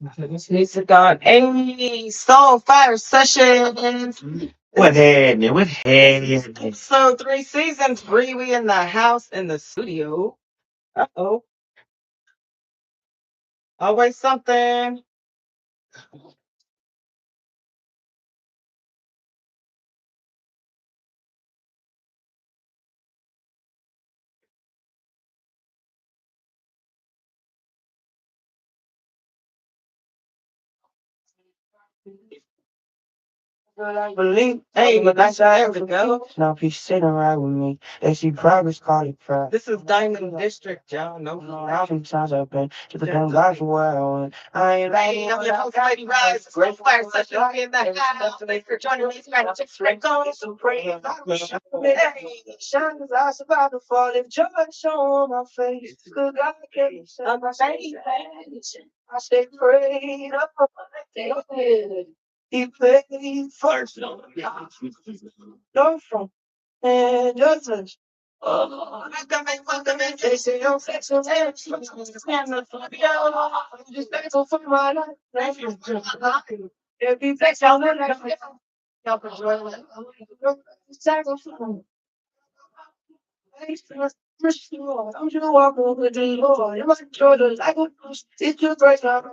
This is on a Soul Fire Sessions. What happened? What happened? Episode 3, Season 3. We in the house in the studio. Uh-oh. Always something. But I believe, hey, but that's how it go. Now she's sitting right with me, and she progress call it pride. This is Diamond District, y'all. No, Now sometimes I've been to the damn God for where I went. I ain't Hey, I'm your host, Lady RiZe. Soul Fire Sessions. We in the house. Thanks for joining me tonight. Just Rick on. so praise. Hey, shine as I survive the fall, if joy show on my face. Good God, I'm a baby. I stay prayed up. He played first. No front and just touch. Oh, welcome in, they say I'm sexual and I'm just thankful for my life. Thank you. Every place I went, y'all can join me. Sacrifice. I'm just walking with the Lord. I'm like Jordan. I go, it's your first time.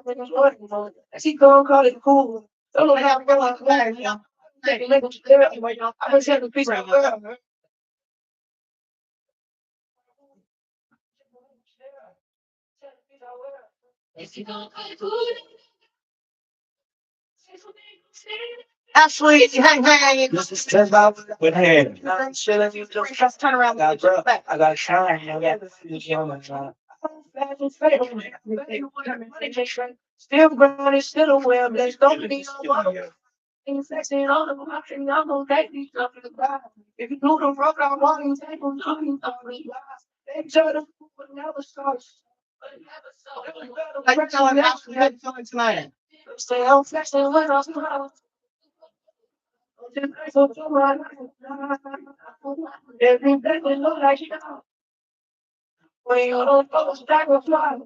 I see, go call it cool. Don't know how to go out there. I just have a piece of Ashley, hey. this is step out with hand. Just turn around. I got shine. I got still grinding, still aware, blessed, don't be on infected all the watching, I'm gonna take these stuff in the back. If you do the road, I'm walking, take them, talking, they try to never start. Like, you're telling Ashley how you feeling tonight. Stay on flexing when I'm smiling. Every day they look like you. When you don't post back with fly,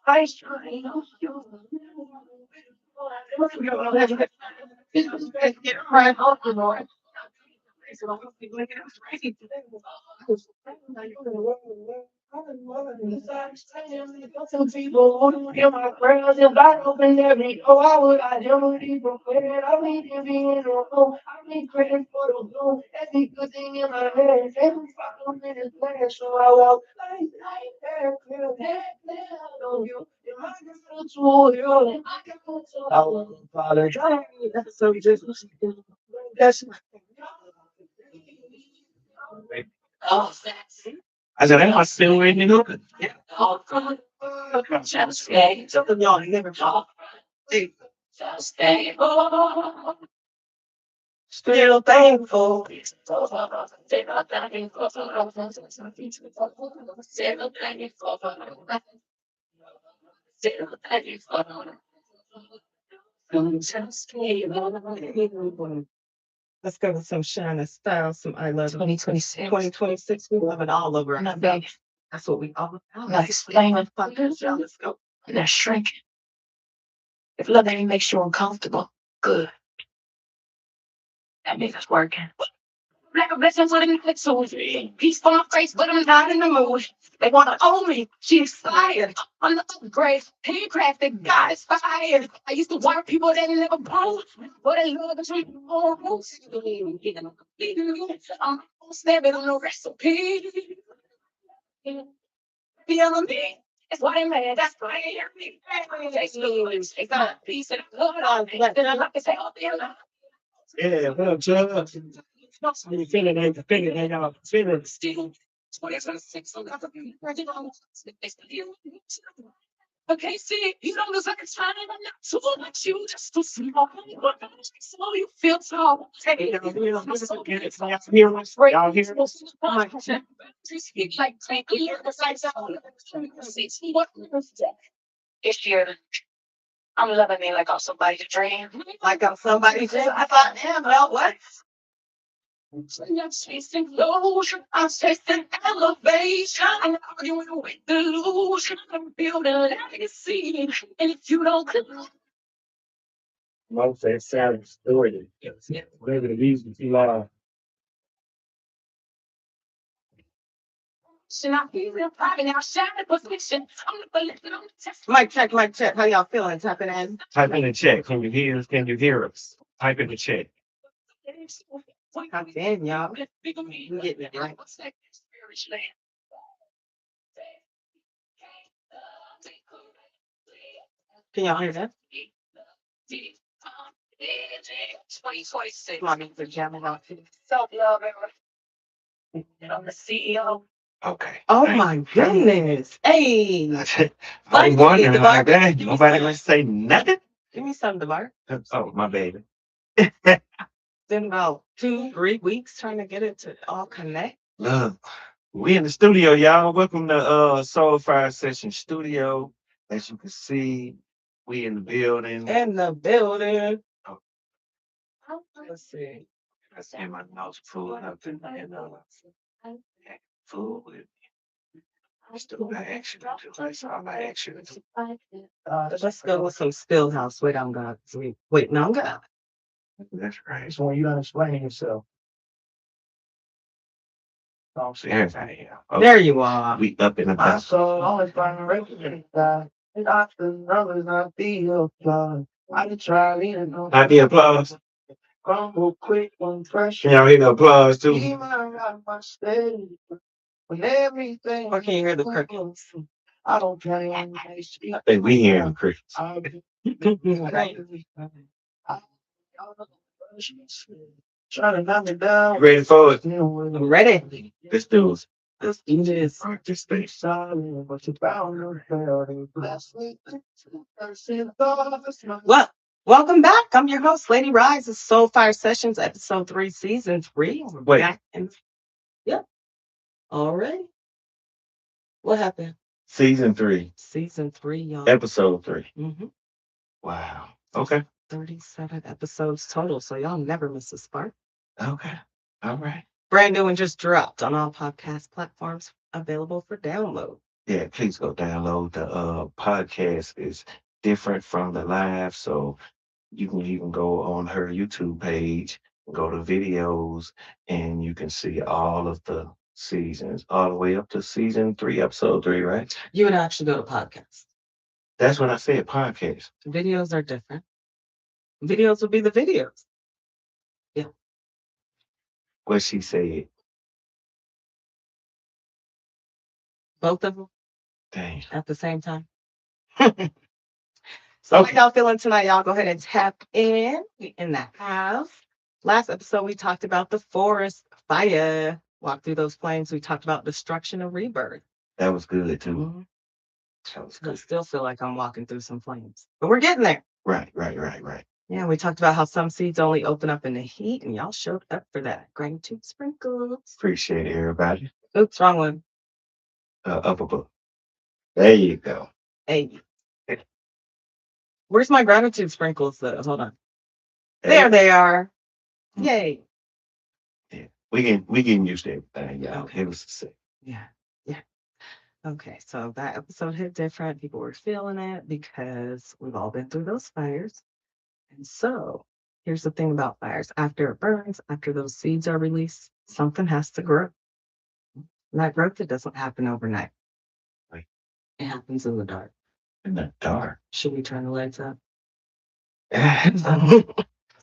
I trying you. Get right off the Lord. Some people who hear my prayers if I open every door. I would I never be prepared. I need to be in the room. I need credit for the bloom. Every good thing in my head. Every fucking minute plan. So I walk like there, clear, on you. In my girl to you. I will apologize. So just that's I said, am I still waiting up? Yeah. Something y'all never talk. Still thankful. Let's go with some Shine Style, some I Love 2026. 2026. We love it all over. And I bet That's what we all about. nice flaming Let's go. and they're shrinking. If love ain't makes you uncomfortable, good. That means it's working. Like a blessing for the next soul. Peace on my face, but I'm not in the mood. They want to own me. She's fired. On the upgrade. Handcrafted. God is fired. I used to work people that never born. But I love the sweet morals. I'm snapping on the recipe. Feeling me. It's what I made. That's why I hear me. It's got a piece of blood on it. Then I like to say, oh, yeah, what up, Chuck? You feeling it, feeling it, y'all. Feeling it. Still, 2026, okay, see, you don't lose like a time. I'm not too much, you just too small. So you feel tall. Hey, y'all hear y'all hear like, this year, I'm loving me like I'm somebody's dream. Like I'm somebody said, I thought, damn, well, what? So you're chasing closure, I'm chasing elevation. I'm arguing with delusion, I'm building legacy. And if you don't most that sound story, whatever the reason you are. Mic check, mic check. How y'all feeling? Tapping in. Type in the chat. Can you hear us? Can you hear us? Type in the chat. Tap in, y'all. We getting it right. Can y'all hear that? My music jamming out too. Self-love. I'm the CEO. Okay. Oh my goodness. Hey. I'm wondering Devar. like that. Nobody gonna say nothing. Give me some, Devar. Oh, my baby. Been about 2-3 weeks trying to get it to all connect. Look, we in the studio, y'all. Welcome to Soul Fire Session Studio. As you can see, we in the building. In the building. Oh, Let's see. I see my nose full up in full with still got action to do. That's all my action to do. Let's go with some Stillhouse. Wait, I'm God. Wait, no, I'm God. That's right. So when you don't explain yourself. Don't see everybody here. Okay. There you are. We up in the back. So always trying to recognize that. It often numbers not the applause. I can try leaning on. Not the applause. Crumble quick when fresh. Can y'all hear the applause too? When everything. Or can you hear the crickets? I don't play on the bass. I think we hearing the crickets. Right. Trying to knock me down. Ready for it? I'm ready. Let's do it. Let's do this. Just stay silent, but you bound to hell. Well, welcome back. I'm your host, Lady RiZe. It's Soul Fire Sessions, episode 3, season 3. We're Wait. back and yep. All right. What happened? Season 3. Season 3, y'all. Episode 3. Mm-hmm. Wow. Okay. 37 episodes total, so y'all never miss a spark. Okay. All right. Brand new and just dropped on all podcast platforms, available for download. Yeah, please go download the podcast. Is different from the live, so you can go on her YouTube page, go to videos, and you can see all of the seasons, all the way up to season 3, episode 3, right? You would actually go to podcasts. That's when I said podcast. Videos are different. Videos will be the videos. Yeah. What she said. Both of them Dang. at the same time. So Okay. how y'all feeling tonight? Y'all go ahead and tap in. We in the house. Last episode, we talked about the forest fire. Walk through those flames. We talked about destruction and rebirth. That was good too. Mm-hmm. That was I good. still feel like I'm walking through some flames, but we're getting there. Right. Yeah, we talked about how some seeds only open up in the heat, and y'all showed up for that. Gratitude sprinkles. Appreciate everybody. Oops, wrong one. Upper book. There you go. Hey. Where's my gratitude sprinkles though? Hold on. Hey. There they are. Yay. Yeah. We getting used to everything, y'all. Okay. It was sick. Yeah. Okay, so that episode hit different. People were feeling it because we've all been through those fires. And so here's the thing about fires. After it burns, after those seeds are released, something has to grow. And that growth, it doesn't happen overnight. Right. It happens in the dark. In the dark. Should we turn the lights up?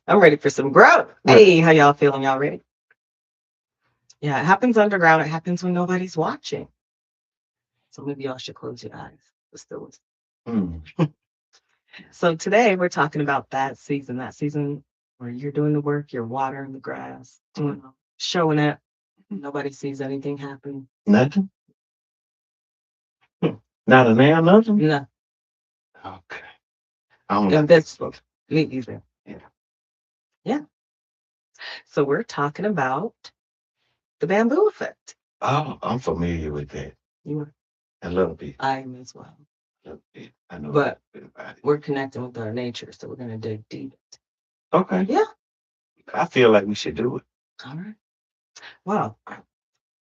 I'm ready for some growth. Hey, how y'all feeling? Y'all ready? Yeah, it happens underground. It happens when nobody's watching. So maybe y'all should close your eyes. Let's do it. So today we're talking about that season where you're doing the work, you're watering the grass, showing it. Nobody sees anything happen. Nothing? Not a man, nothing? No. Okay. I don't Yeah, know. that's me either. Yeah. Yeah. So we're talking about the bamboo effect. Oh, I'm familiar with that. You are? A little bit. I am as well. A little bit. I know But a bit about it. we're connecting with our nature, so we're going to dig deep. Okay. Yeah. I feel like we should do it. All right. Well,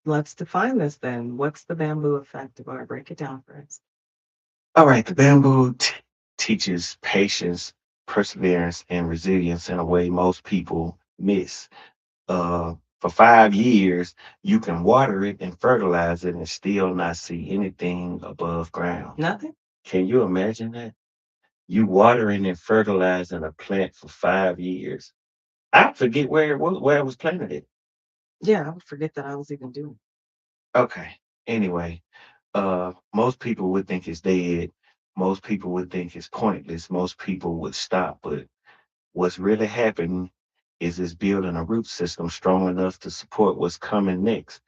let's define this then. What's the bamboo effect? Devar, break it down for us. All right, the bamboo teaches patience, perseverance, and resilience in a way most people miss. For 5 years, you can water it and fertilize it and still not see anything above ground. Nothing? Can you imagine that? You watering and fertilizing a plant for 5 years. I forget where it was planted at. Yeah, I would forget that I was even doing. Okay. Anyway, most people would think it's dead. Most people would think it's pointless. Most people would stop. But what's really happening is it's building a root system strong enough to support what's coming next.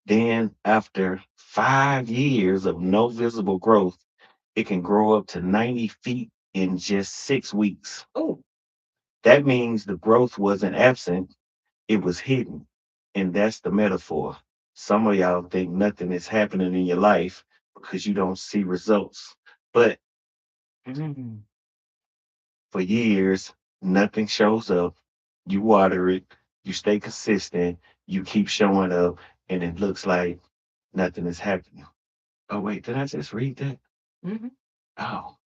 Then, after 5 years of no visible growth, it can grow up to 90 feet in just 6 weeks. Oh, That means the growth wasn't absent, it was hidden. And that's the metaphor. Some of y'all think nothing is happening in your life because you don't see results. But mm, for years, nothing shows up. You water it, you stay consistent, you keep showing up, and it looks like nothing is happening. Oh, wait, did I just read that? hmm Oh,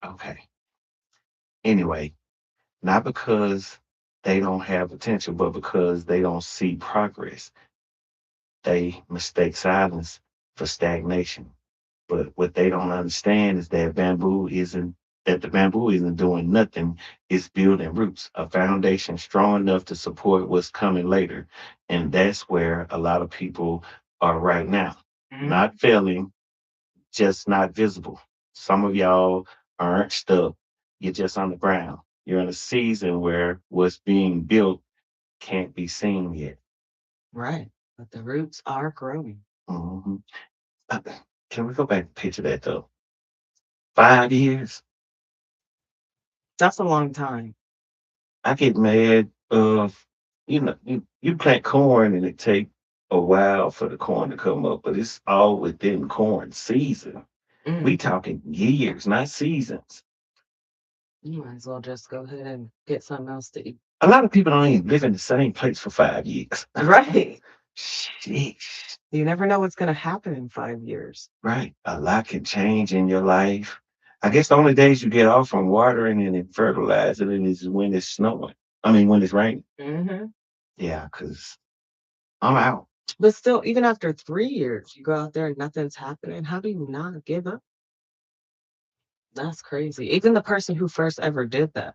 okay. Anyway, not because they don't have potential, but because they don't see progress. They mistake silence for stagnation. But what they don't understand is that the bamboo isn't doing nothing. It's building roots, a foundation strong enough to support what's coming later. And that's where a lot of people are right now. hmm Not failing, just not visible. Some of y'all aren't stuck. You're just on the ground. You're in a season where what's being built can't be seen yet. right. But the roots are growing. hmm Can we go back and picture that though? 5 years. That's a long time. I get mad. You plant corn and it take a while for the corn to come up, but it's all within corn season. We Mm, talking years, not seasons. you might as well just go ahead and get something else to eat. A lot of people don't even live in the same place for 5 years. Right. Sheesh. You never know what's going to happen in 5 years. Right. A lot can change in your life. I guess the only days you get off from watering and then fertilizing it is when it's snowing. I mean, when it's raining. hmm Yeah, because I'm out. But still, even after 3 years, you go out there and nothing's happening. How do you not give up? That's crazy. Even the person who first ever did that,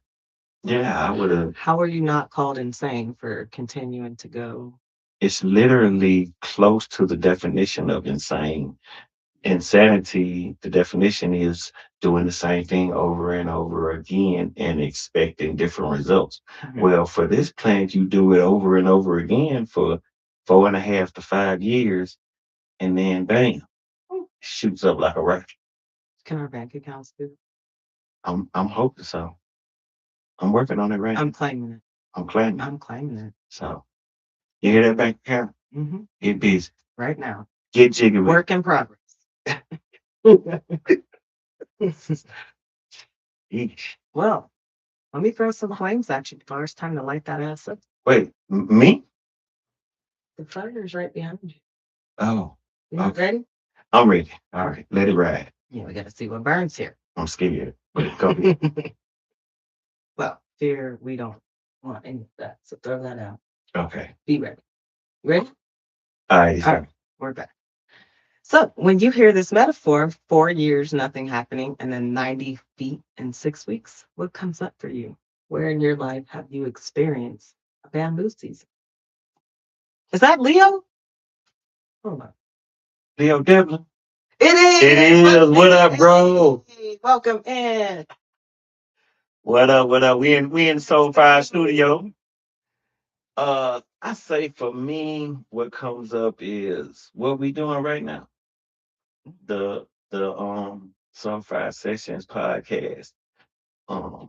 Yeah, I would have. how are you not called insane for continuing to go? It's literally close to the definition of insane. Insanity, the definition is doing the same thing over and over again and expecting different results. Mhm. Well, for this plant, you do it over and over again for 4.5 to 5 years, and then bam, shoots up like a rocket. Can our bank accounts do? I'm hoping so. I'm working on it right I'm now. claiming it. I'm claiming it. I'm claiming it. So you hear that bank account? hmm Get busy. Right now. Get jiggy with Work in progress. it. Eesh. Well, let me throw some flames at you. It's time to light that ass up. Wait, me? The fire's right behind you. Oh, You not okay. ready? I'm ready. All right, let it ride. Yeah, we got to see what burns here. I'm scared. But go ahead. Well, fear, we don't want any of that. So throw that out. Okay. Be ready. You ready? All right, All right, so we're back. So when you hear this metaphor, 4 years, nothing happening, and then 90 feet in 6 weeks, what comes up for you? Where in your life have you experienced a bamboo season? Is that Leo? Hold on. Leo Devlin. It It is. is. What up, bro? Hey, welcome in. What up? What up? We in Soul Fire Studio. I say for me, what comes up is what we doing right now. The Soul Fire Sessions podcast.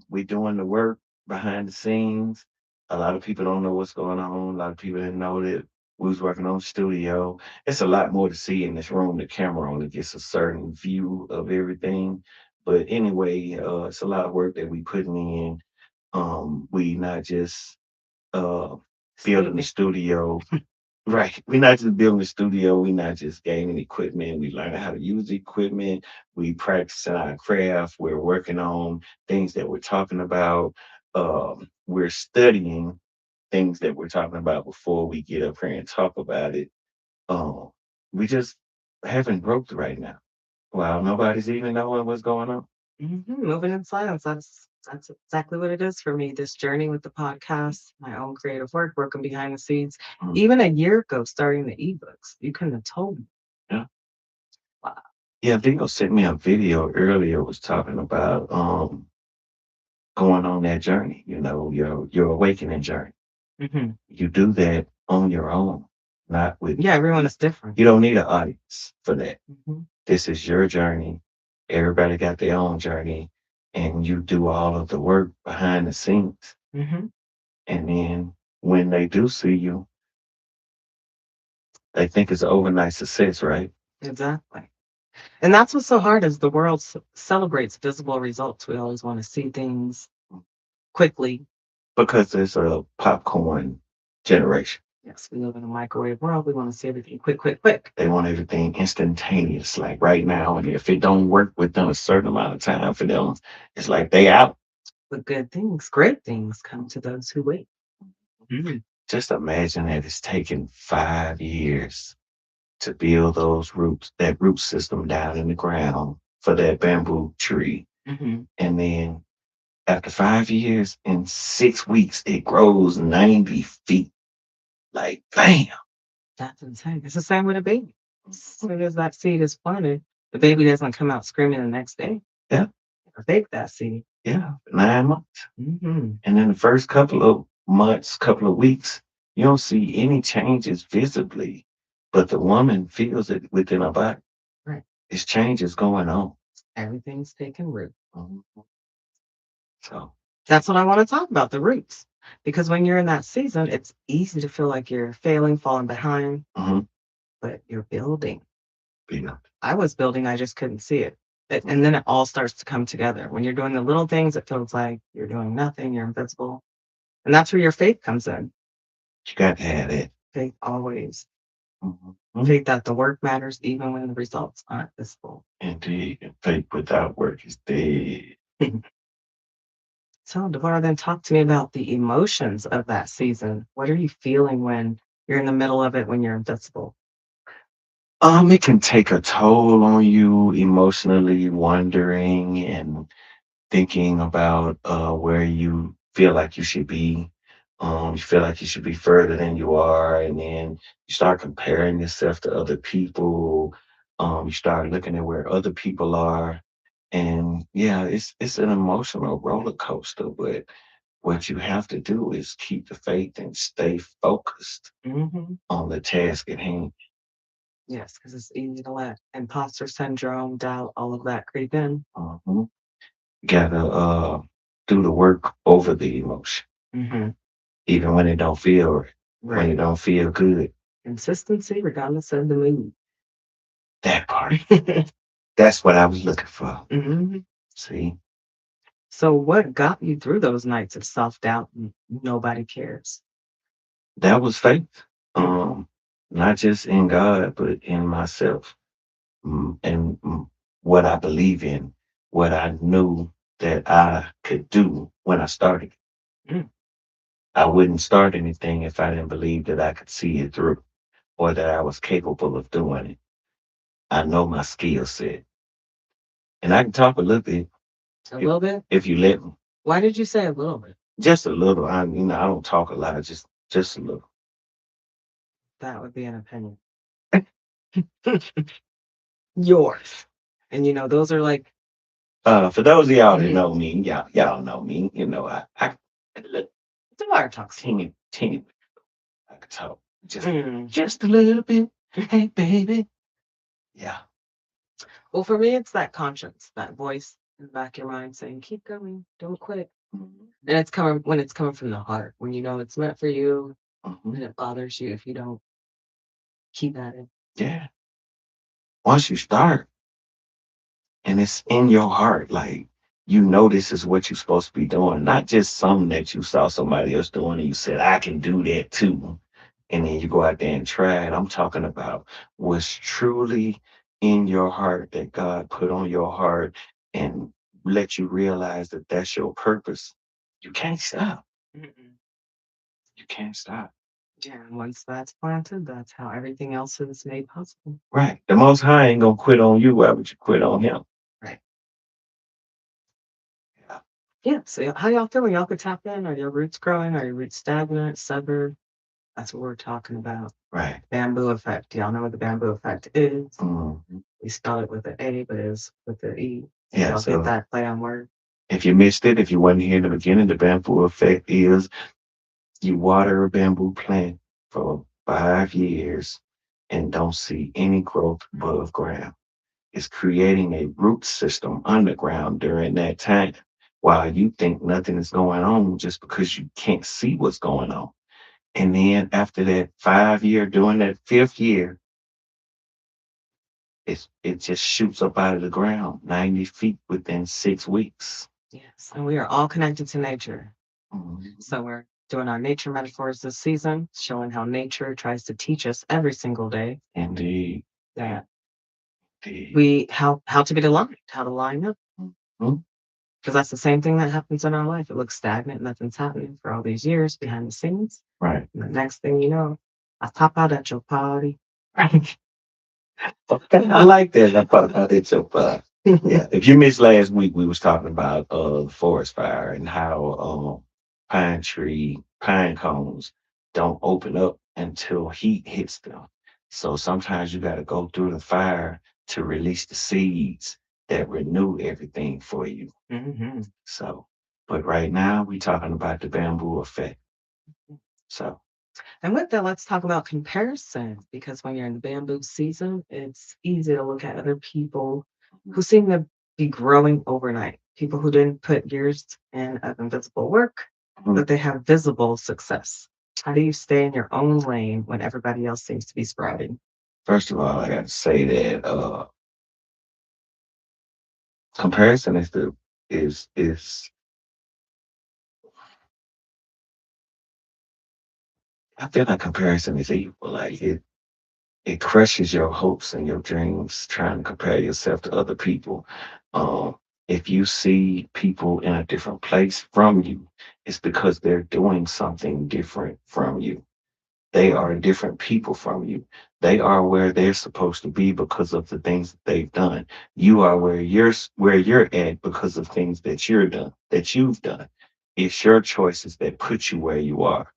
We doing the work behind the scenes. A lot of people don't know what's going on. A lot of people didn't know that we was working on the studio. It's a lot more to see in this room. The camera only gets a certain view of everything. But anyway, it's a lot of work that we putting in. We not just uh building the Sleeping. studio. Right. We're not just building the studio. We're not just gaining equipment. We learning how to use the equipment. We practicing our craft. We're working on things that we're talking about. We're studying things that we're talking about before we get up here and talk about it. Um, we just having growth right now. While nobody's even knowing what's going on. Moving in silence. That's exactly what it is for me. This journey with the podcast, my own creative work, working behind the scenes. Mhm. Even a year ago, starting the ebooks, you couldn't have told me. Yeah. Wow. Yeah, Vigo sent me a video earlier was talking about going on that journey, your awakening journey. hmm You do that on your own, not with Yeah, everyone is different. you don't need an audience for that. hmm This is your journey. Everybody got their own journey, and you do all of the work behind the scenes. hmm And then when they do see you, they think it's an overnight success, right? Exactly. And that's what's so hard is the world celebrates visible results. We always want to see things quickly. Because it's a popcorn generation. Yes, we live in a microwave world. We want to see everything quick, quick, quick. They want everything instantaneous, like right now. And if it don't work within a certain amount of time for them, it's like they out. But good things, great things come to those who wait. Mhm. Just imagine that it's taken 5 years to build that root system down in the ground for that bamboo tree. Mhm. And then after 5 years, in 6 weeks, it grows 90 feet. Like, bam. That's insane. It's the same with a baby. As soon as that seed is planted, the baby doesn't come out screaming the next day. Yeah, Or bake that seed. yeah, 9 months. hmm And in the first couple of months, couple of weeks, you don't see any changes visibly, but the woman feels it within her body. Right. It's changes going on. Everything's taking root. Mhm. So, That's what I want to talk about, the roots. Because when you're in that season, it's easy to feel like you're failing, falling behind, mhm, but you're building. yeah, I was building, I just couldn't see it. And then it all starts to come together. When you're doing the little things, it feels like you're doing nothing, you're invincible. And that's where your faith comes in. you got to have that. Faith always. Mhm. Faith that the work matters even when the results aren't visible. Indeed. And faith without work is dead. So, Devar, then talk to me about the emotions of that season. What are you feeling when you're in the middle of it, when you're invincible? It can take a toll on you emotionally, wondering and thinking about where you feel like you should be. You feel like you should be further than you are, and then you start comparing yourself to other people. You start looking at where other people are, and yeah, it's an emotional roller coaster. But what you have to do is keep the faith and stay focused hmm on the task at hand. Yes, because it's easy to let imposter syndrome, doubt, all of that creep in. Mhm. Gotta do the work over the emotion, hmm even when it don't feel right, when it Right. don't feel good. Consistency, regardless of the mood. That part. That's what I was looking for. hmm See, So, what got you through those nights of self doubt and nobody cares? that was faith. Mm, Not just in God, but in myself, and what I believe in, what I knew that I could do when I started. mm. I wouldn't start anything if I didn't believe that I could see it through or that I was capable of doing it. I know my skill set, and I can talk a little bit A if little bit? if you let me. Why did you say a little bit? Just a little. I don't talk a lot. Just a little. That would be an opinion. Yours. And those are like, For those of y'all that Mhm. know me, y'all know me. I look Devar talks. teeny. I can talk Mm. just a little bit. Hey, baby. Yeah. Well, for me, it's that conscience, that voice in the back of your mind saying, keep going, don't quit. And it's coming when it's coming from the heart, when you know it's meant for you, Mhm. and it bothers you if you don't keep at it. Yeah. Once you start and it's in your heart, like you know this is what you're supposed to be doing, not just something that you saw somebody else doing and you said, I can do that too. And then you go out there and try it. I'm talking about what's truly in your heart that God put on your heart and let you realize that that's your purpose. You can't stop. Mm-mm. You can't stop. Yeah, and once that's planted, that's how everything else is made possible. Right. The Most High ain't gonna quit on you. Why would you quit on Him? Right. Yeah. Yeah. So how y'all feeling? Y'all could tap in. Are your roots growing? Are your roots stagnant, severed? That's what we're talking about. Right. Bamboo effect. Y'all know what the bamboo effect is. Mhm. We spell it with the A, but it's with the E. So Yeah. y'all get So that play on word. if you missed it, if you wasn't here in the beginning, the bamboo effect is you water a bamboo plant for 5 years and don't see any growth above ground. It's creating a root system underground during that time while you think nothing is going on just because you can't see what's going on. And then after that 5 year, during that 5th year, it just shoots up out of the ground 90 feet within 6 weeks. Yes. And we are all connected to nature. Mhm. So we're doing our nature metaphors this season, showing how nature tries to teach us every single day Indeed. that Indeed. how to get aligned, how to line up. Mhm. Because that's the same thing that happens in our life. It looks stagnant, nothing's happening for all these years behind the scenes. Right. And the next thing you know, I pop out at your party. Okay, I like that. I thought about it so far. Yeah. If you missed last week, we was talking about the forest fire and how pine cones don't open up until heat hits them. So sometimes you got to go through the fire to release the seeds that renew everything for you. Hmm. So, but right now we talking about the bamboo effect. So, And with that, let's talk about comparison because when you're in the bamboo season, it's easy to look at other people who seem to be growing overnight, people who didn't put years in of invisible work, mhm. but they have visible success. How do you stay in your own lane when everybody else seems to be sprouting? First of all, I got to say that comparison is I feel like comparison is evil. Like it crushes your hopes and your dreams trying to compare yourself to other people. Um, if you see people in a different place from you, it's because they're doing something different from you. They are different people from you. They are where they're supposed to be because of the things that they've done. You are where you're at because of things that you've done. It's your choices that put you where you are.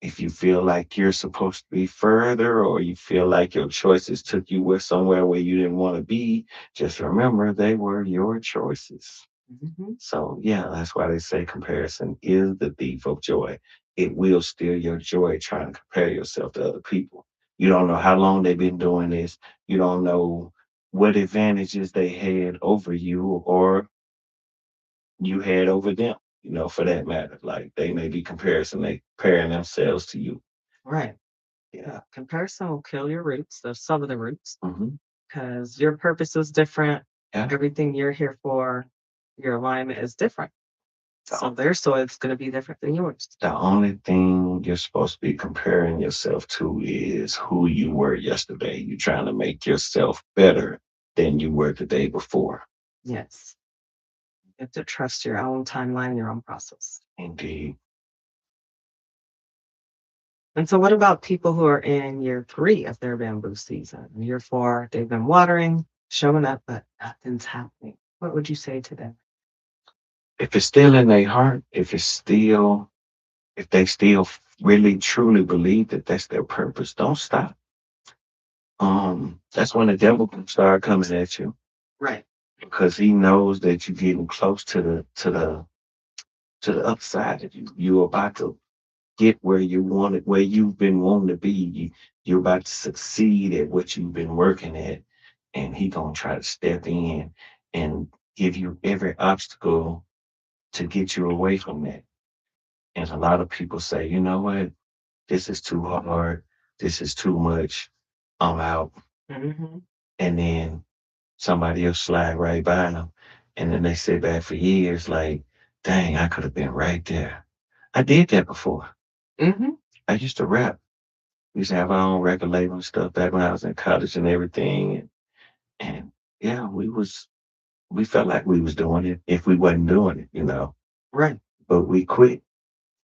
If you feel like you're supposed to be further or you feel like your choices took you where somewhere where you didn't want to be, just remember they were your choices. Mhm. So yeah, that's why they say comparison is the thief of joy. It will steal your joy trying to compare yourself to other people. You don't know how long they've been doing this. You don't know what advantages they had over you or you had over them, for that matter. Like they may be they comparing themselves to you. Right. Yeah. Comparison will kill your roots, the some of the roots, Hmm. because your purpose is different. Yeah. Everything you're here for, your alignment is different. So The, their soil is going to be different than yours. the only thing you're supposed to be comparing yourself to is who you were yesterday. You're trying to make yourself better than you were the day before. Yes. You have to trust your own timeline, your own process. Indeed. And so, what about people who are in year three of their bamboo season? Year four, they've been watering, showing up, but nothing's happening. What would you say to them? If it's still in their heart, if they still really truly believe that that's their purpose, don't stop. That's when the devil can start coming at you Right. because he knows that you're getting close to the upside of you. You're about to get where you wanted, where you've been wanting to be. You're about to succeed at what you've been working at, and he gonna try to step in and give you every obstacle to get you away from that. And a lot of people say, you know what, this is too hard, this is too much, I'm out, Hmm. and then somebody else slide right by them And then they sit back for years like, dang, I could have been right there. I did that before. Mm-hmm. I used to rap. We used to have our own record label and stuff back when I was in college and everything. And yeah, we felt like we was doing it if we wasn't doing it, Right. but we quit.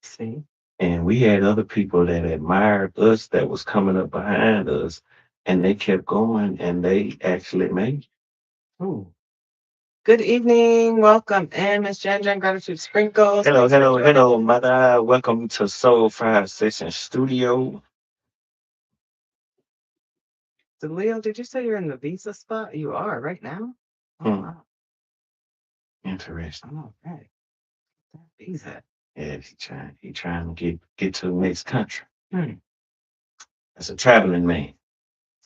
See? And we had other people that admired us that was coming up behind us, and they kept going, and they actually made it. Ooh. Good evening. Welcome in, Miss Jen Jen Gratitude Sprinkles. Hello, Thanks for hello, joining. hello, mother. Welcome to Soul Fire Session Studio. So, Leo, did you say you're in the visa spot? You are right now? Oh, Hmm, wow. interesting. Oh, okay. That visa. Yeah, he trying to get to the next country. Hmm. That's a traveling man.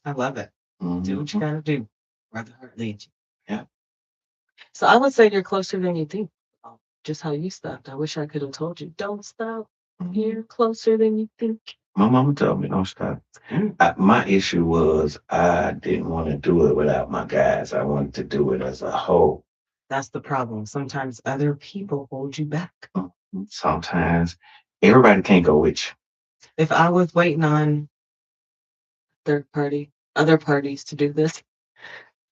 I love it. Do what you Hmm. gotta do. Where the heart leads you. Yeah. So I would say you're closer than you think. Just how you stopped. I wish I could have told you, don't stop. Mhm. You're closer than you think. My mama told me don't stop. Mm. My issue was I didn't want to do it without my guys. I wanted to do it as a whole. That's the problem. Sometimes other people hold you back. Sometimes everybody can't go with If I was waiting on other parties to do this,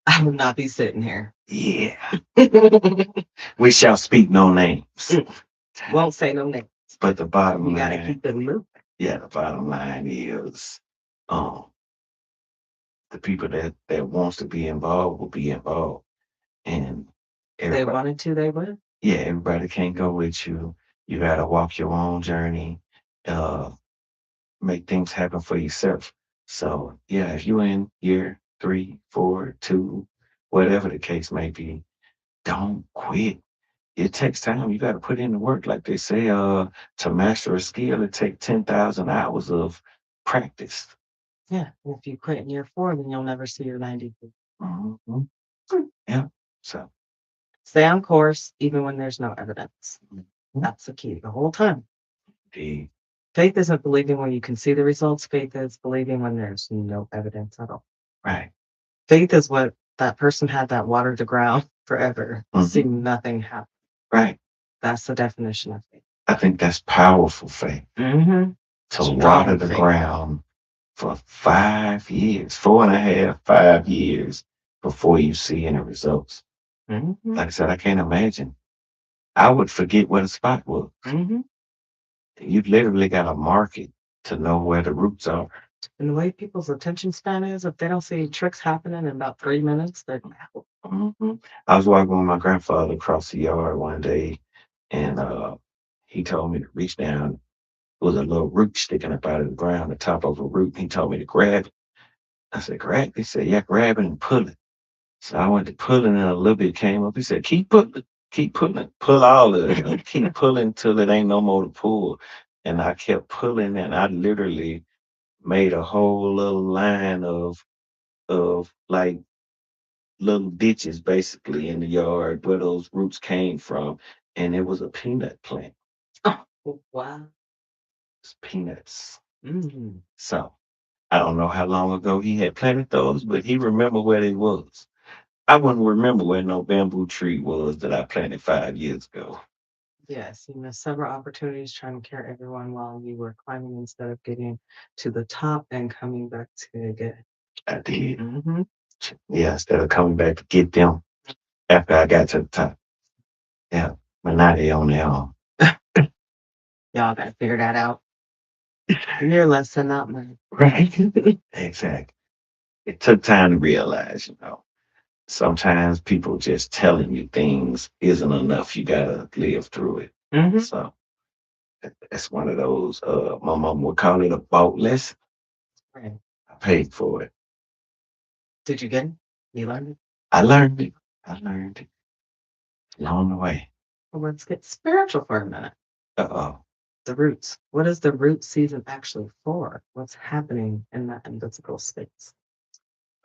I would not be sitting here. you. Yeah. We shall speak no names. Won't say no names. But the bottom You gotta line, keep it moving. yeah, the bottom line is um the people that wants to be involved will be involved. And They everybody, wanted to, they would. yeah, everybody can't go with you. You gotta walk your own journey, uh, make things happen for yourself. So yeah, if you're in year 3, 4, 2, whatever the case may be, don't quit. It takes time. You got to put in the work. Like they say, to master a skill, it takes 10,000 hours of practice. Yeah. If you quit in year 4, then you'll never see your 90. Mhm. Yeah. So, Stay on course, even when there's no evidence. mhm. That's the key the whole time. The, Faith isn't believing when you can see the results. Faith is believing when there's no evidence at all. right. Faith is what that person had that watered the ground forever, Mhm. see nothing happen. Right. That's the definition of faith. I think that's powerful faith Mm-hmm. to Strong water the faith. ground for 5 years, 4.5, 5 years before you see any results. Mm-hmm. Like I said, I can't imagine. I would forget what a spot was. Mm-hmm. You literally got to mark it to know where the roots are. And the way people's attention span is, if they don't see tricks happening in about 3 minutes, they're out. Mhm. I was walking with my grandfather across the yard one day, and he told me to reach down. There was a little root sticking up out of the ground, the top of a root. He told me to grab it. I said, grab it? He said, yeah, grab it and pull it. So I went to pull it, and a little bit came up. He said, keep pulling it, pull all of it, keep pulling till it ain't no more to pull. And I kept pulling, and I literally made a whole little line of like little ditches basically in the yard where those roots came from, and it was a peanut plant. Oh, wow. It's peanuts. Mm-hmm. So I don't know how long ago he had planted those, but he remembered where they was. I wouldn't remember where no bamboo tree was that I planted 5 years ago. Yes, you missed several opportunities trying to carry everyone while you were climbing instead of getting to the top and coming back to again. I did. Mm-hmm. Yeah, instead of coming back to get them after I got to the top. Yeah, but now they on their own. Y'all gotta figure that out. Your lesson, not mine. Right. Exactly. It took time to realize, sometimes people just telling you things isn't enough. You gotta live through it. Mm-hmm. So that's one of those. My mom would call it a boat lesson. Right. I paid for it. Did you get it? You learned it? I learned it. I learned it along the way. Well, let's get spiritual for a minute. Oh. The roots. What is the root season actually for? What's happening in that invisible space?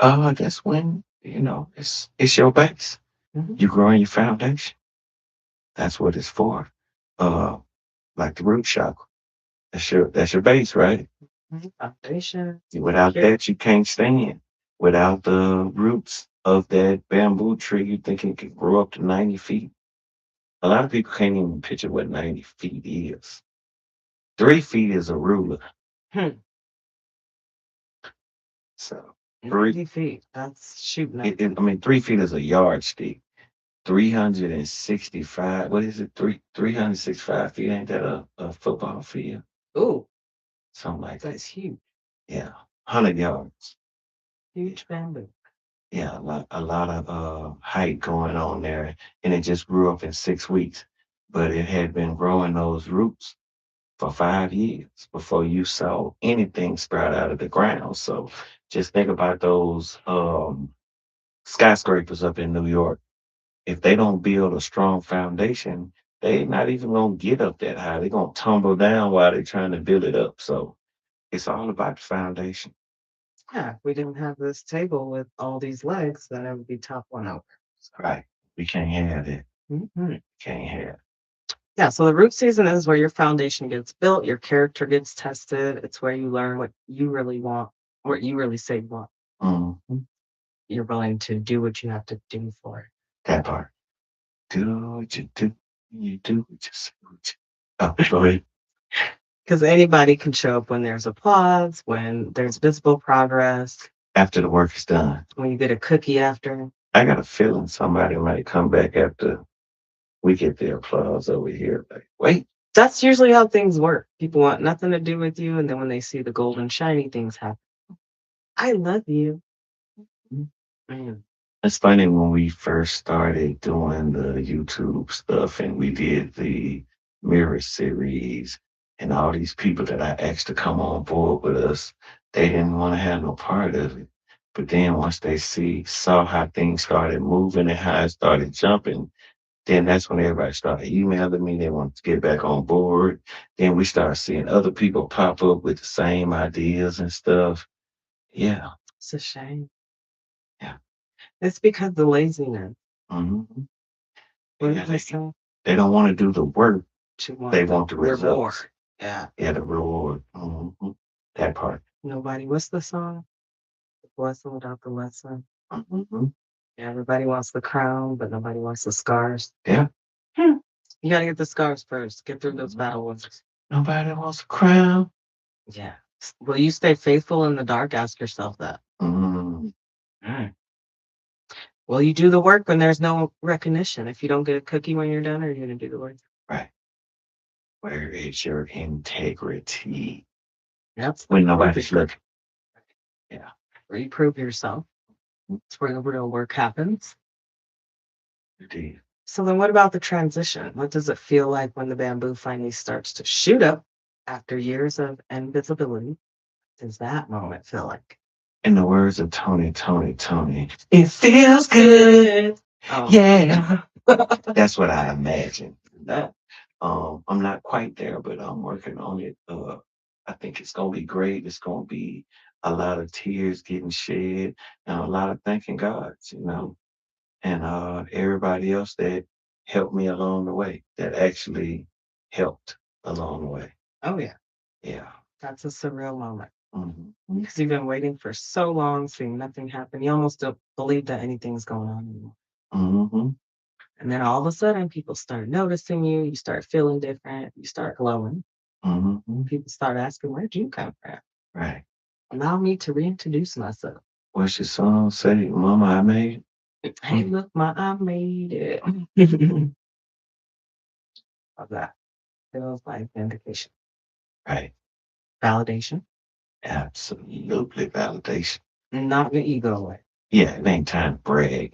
I guess when it's your base. Mm-hmm. You growing your foundation. That's what it's for. Uh, like the root chakra. That's your base, right? Foundation. Without that, you can't stand. Without the roots, of that bamboo tree, you think it could grow up to 90 feet. A lot of people can't even picture what 90 feet is. 3 feet is a ruler. Hmm. So three, 90 feet. That's shooting up. I mean, 3 feet is a yardstick. 365, what is it? 365 feet, ain't that a football field? Ooh, Something like that. that's huge. Yeah. 100 yards. Huge bamboo. Yeah, a lot of height going on there. And it just grew up in 6 weeks. But it had been growing those roots for 5 years before you saw anything sprout out of the ground. So just think about those skyscrapers up in New York. If they don't build a strong foundation, they not even gonna get up that high. They're gonna tumble down while they're trying to build it up. So it's all about the foundation. Yeah, if we didn't have this table with all these legs, then it would be top one over. Right. We can't have it. Mhm. Can't have. Yeah, so the root season is where your foundation gets built, your character gets tested. It's where you learn what you really want, what you really say you want. Mhm. You're willing to do what you have to do for it. That part. Do what you do. You do what you say. Oh, go ahead. Because anybody can show up when there's applause, when there's visible progress, After the work is done. when you get a cookie after. I got a feeling somebody might come back after we get the applause over here. Like, wait. That's usually how things work. People want nothing to do with you, and then when they see the golden shiny things happen, I love you. Man. It's funny when we first started doing the YouTube stuff and we did the mirror series and all these people that I asked to come on board with us, they didn't want to have no part of it. But then once they saw how things started moving and how it started jumping, then that's when everybody started emailing me. They wanted to get back on board. Then we started seeing other people pop up with the same ideas and stuff. Yeah, It's a shame. yeah. It's because the laziness. Hmm. What Yeah, did I say? they don't want to do the work. You want They the want the reward. results. Yeah. Yeah, the reward. That part. Nobody. What's the song? The blessing without the lesson. Hmm. Yeah, everybody wants the crown, but nobody wants the scars. Yeah. Hmm. You gotta get the scars first. Get through those battle wounds. Nobody wants a crown. Yeah. Will you stay faithful in the dark? Ask yourself that. Mm, Mm. Will you do the work when there's no recognition? If you don't get a cookie when you're done, are you gonna do the work? right. Where is your integrity That's the when proving nobody's ground. looking? Yeah. Where you prove yourself. It's where the real work happens. Indeed. So then what about the transition? What does it feel like when the bamboo finally starts to shoot up after years of invisibility? What does that moment feel like? In the words of Tony, it feels good. Oh, Yeah. That's what I imagine. I'm not quite there, but I'm working on it. I think it's gonna be great. It's gonna be a lot of tears getting shed and a lot of thanking God, and everybody else that helped me along the way, that actually helped along the way. oh yeah. Yeah. That's a surreal moment. Hmm. Because you've been waiting for so long, seeing nothing happen. You almost don't believe that anything's going on anymore. Hmm. And then all of a sudden, people start noticing you. You start feeling different. You start glowing. Hmm. People start asking, "Where'd you come from?" Right. Allow me to reintroduce myself. What's your song say? Mama, I made it. Hey, look, I made it. Of that feels like vindication, Right. validation, Absolutely validation. not in the ego way. Yeah, it ain't time to brag.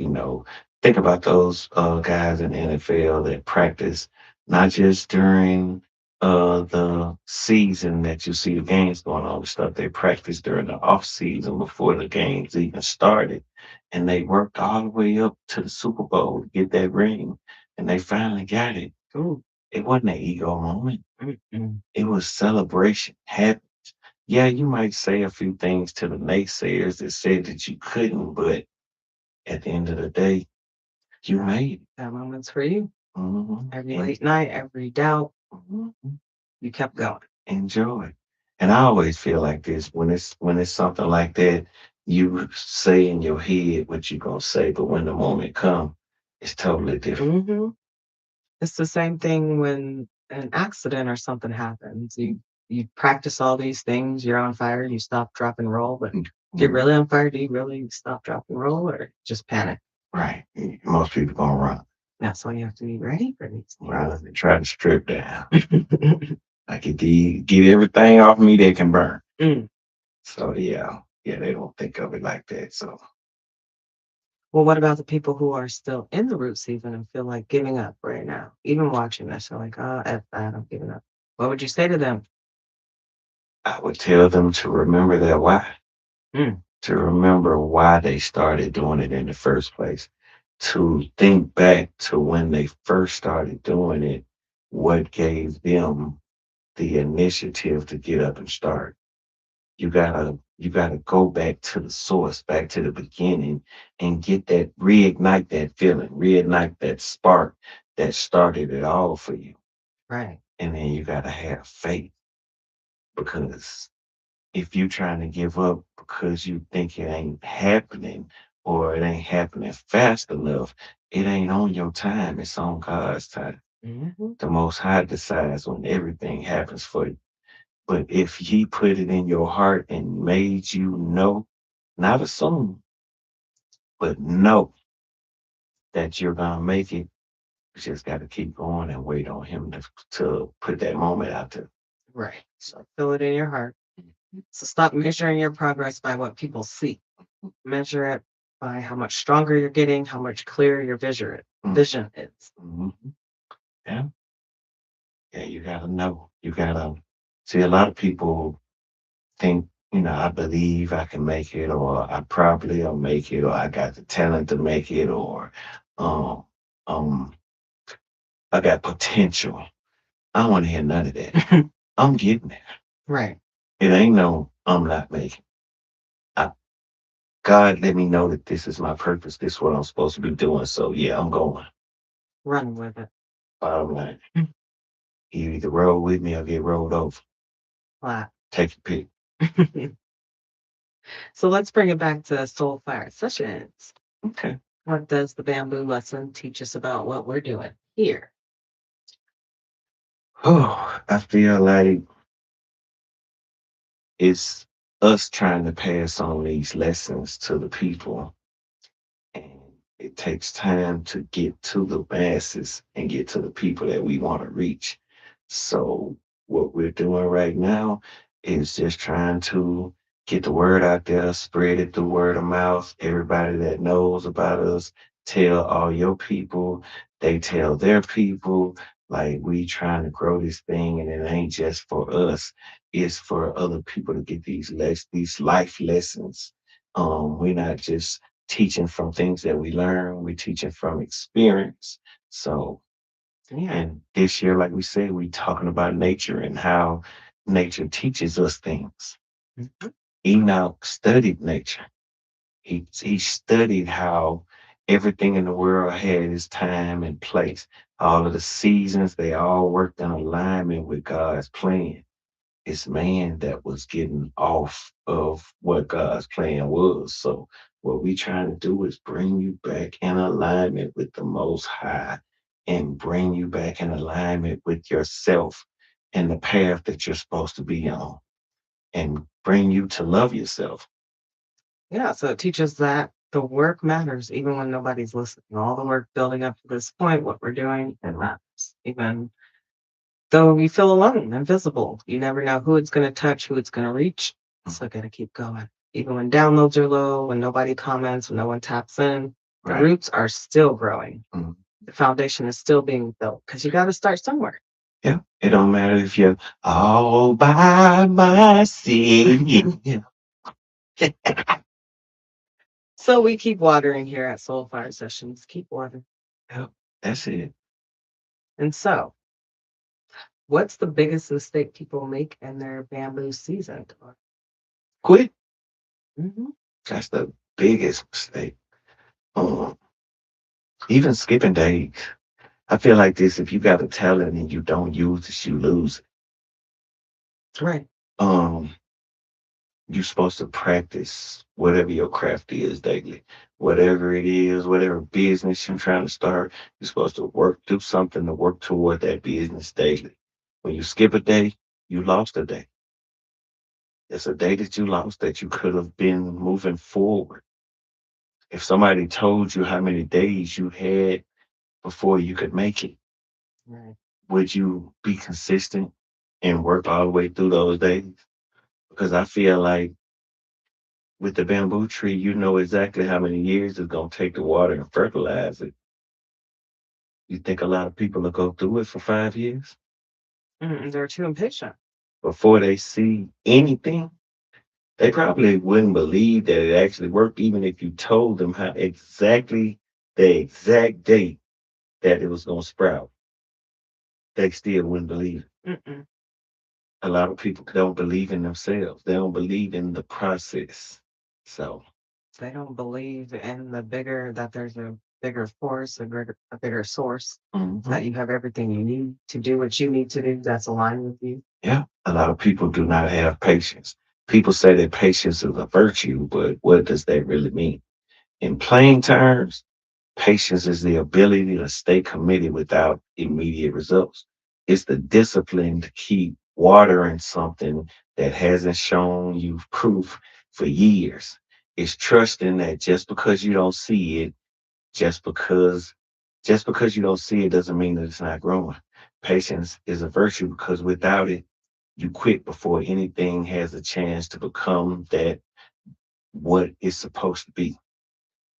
Think about those guys in the NFL that practice not just during the season that you see the games going on and stuff. They practice during the off season before the games even started. And they worked all the way up to the Super Bowl to get that ring. And they finally got it. Ooh. It wasn't an ego moment. Mm-mm. It was celebration, happiness. Yeah, you might say a few things to the naysayers that said that you couldn't, but at the end of the day, you made it. That moment's for you. Every And late night, every doubt, mhm, you kept going. enjoy. And I always feel like this when it's something like that. You say in your head what you gonna say, but when the moment come, it's totally different. Hmm. It's the same thing when an accident or something happens. You practice all these things. You're on fire. You stop, drop, and roll. But if you're Mhm. really on fire, do you really stop, drop, and roll, or just panic? Right. Most people gonna run. That's why you have to be ready for these Run and try to strip down. I can get everything off me they can burn. Mm. So yeah, they don't think of it like that. So Well, what about the people who are still in the root season and feel like giving up right now? Even watching this, they're like, oh, F that, I'm giving up. What would you say to them? I would tell them to remember their why, Mm. to remember why they started doing it in the first place, to think back to when they first started doing it, what gave them the initiative to get up and start. You gotta go back to the source, back to the beginning, and get that reignite that feeling, reignite that spark that started it all for you. Right. And then you gotta have faith because if you trying to give up because you think it ain't happening or it ain't happening fast enough, it ain't on your time, it's on God's time. Hmm. The most high decides when everything happens for you. But if he put it in your heart and made you know, not assume, but know that you're gonna make it, you just gotta keep going and wait on him to put that moment out there. Right. So feel it in your heart. So stop measuring your progress by what people see. Measure it by how much stronger you're getting, how much clearer your vision is. Mm-hmm. Yeah, yeah, you gotta know. You gotta see a lot of people think, I believe I can make it, or I probably will make it, or I got the talent to make it, or um, um, I got potential. I don't want to hear none of that. I'm getting it. Right. It ain't no I'm not making. I, God let me know that this is my purpose. This is what I'm supposed to be doing. So yeah, I'm going. Run with it. Bottom line, you either roll with me or get rolled over. Flat. Take your pick. So let's bring it back to Soul Fire Sessions. Okay. What does the bamboo lesson teach us about what we're doing here? Oh, I feel like it's us trying to pass on these lessons to the people. And it takes time to get to the masses and get to the people that we want to reach. So, what we're doing right now is just trying to get the word out there, spread it through word of mouth. Everybody that knows about us, tell all your people, they tell their people. Like, we trying to grow this thing, and it ain't just for us, it's for other people to get these life lessons. We're not just teaching from things that we learn. We're teaching from experience. So, Yeah. and this year, like we said, we talking about nature and how nature teaches us things. Mhm. Enoch studied nature. He studied how everything in the world had its time and place. All of the seasons, they all worked in alignment with God's plan. It's man that was getting off of what God's plan was. So what we trying to do is bring you back in alignment with the most high and bring you back in alignment with yourself and the path that you're supposed to be on and bring you to love yourself. Yeah. So it teaches that the work matters even when nobody's listening. All the work building up to this point, what we're doing, it matters. Even though we feel alone, invisible, you never know who it's going to touch, who it's going to reach. So got to keep going. Even when downloads are low, when nobody comments, when no one taps in, the Right. roots are still growing. Mhm. The foundation is still being built because you got to start somewhere. Yeah. It don't matter if you're all by myself. Yeah. So we keep watering here at Soul Fire Sessions. Keep watering. Yep. That's it. And so, what's the biggest mistake people make in their bamboo season? Quit. Mhm. That's the biggest mistake. Um, Even skipping days. I feel like this: if you got a talent and you don't use it, you lose it. Right. Um, You're supposed to practice whatever your craft is daily. Whatever it is, whatever business you're trying to start, you're supposed to do something to work toward that business daily. When you skip a day, you lost a day. It's a day that you lost that you could have been moving forward. If somebody told you how many days you had before you could make it, Right. would you be consistent and work all the way through those days? Because I feel like with the bamboo tree, you know exactly how many years it's going to take to water and fertilize it. You think a lot of people will go through it for 5 years They're too impatient. before they see anything? They probably wouldn't believe that it actually worked, even if you told them how exactly the exact date that it was going to sprout. They still wouldn't believe it. Mm-mm. A lot of people don't believe in themselves. They don't believe in the process. So, They don't believe in the bigger that there's a bigger force, a bigger source, mhm. that you have everything you need to do what you need to do that's aligned with you. Yeah, a lot of people do not have patience. People say that patience is a virtue, but what does that really mean? In plain terms, patience is the ability to stay committed without immediate results. It's the discipline to keep watering something that hasn't shown you proof for years. It's trusting that just because just because you don't see it doesn't mean that it's not growing. Patience is a virtue because without it, you quit before anything has a chance to become that what it's supposed to be.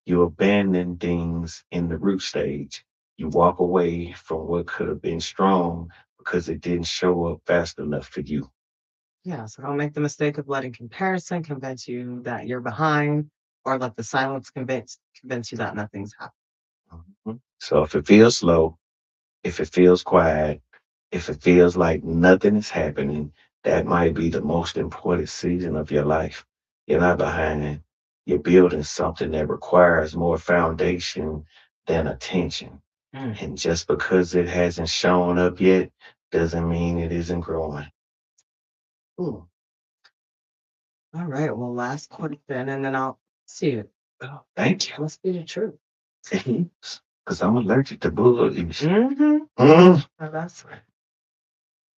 You abandon things in the root stage. You walk away from what could have been strong because it didn't show up fast enough for you. Yeah, so don't make the mistake of letting comparison convince you that you're behind, or let the silence convince you that nothing's happening. Mhm. So if it feels slow, if it feels quiet, if it feels like nothing is happening, that might be the most important season of your life. You're not behind. You're building something that requires more foundation than attention. Mm. And just because it hasn't shown up yet doesn't mean it isn't growing. Ooh. All right. Well, last question, and then I'll see it. Oh, thank you. Must be the truth. Because I'm allergic to bullies. Mm-hmm. Mm. Oh, that's right.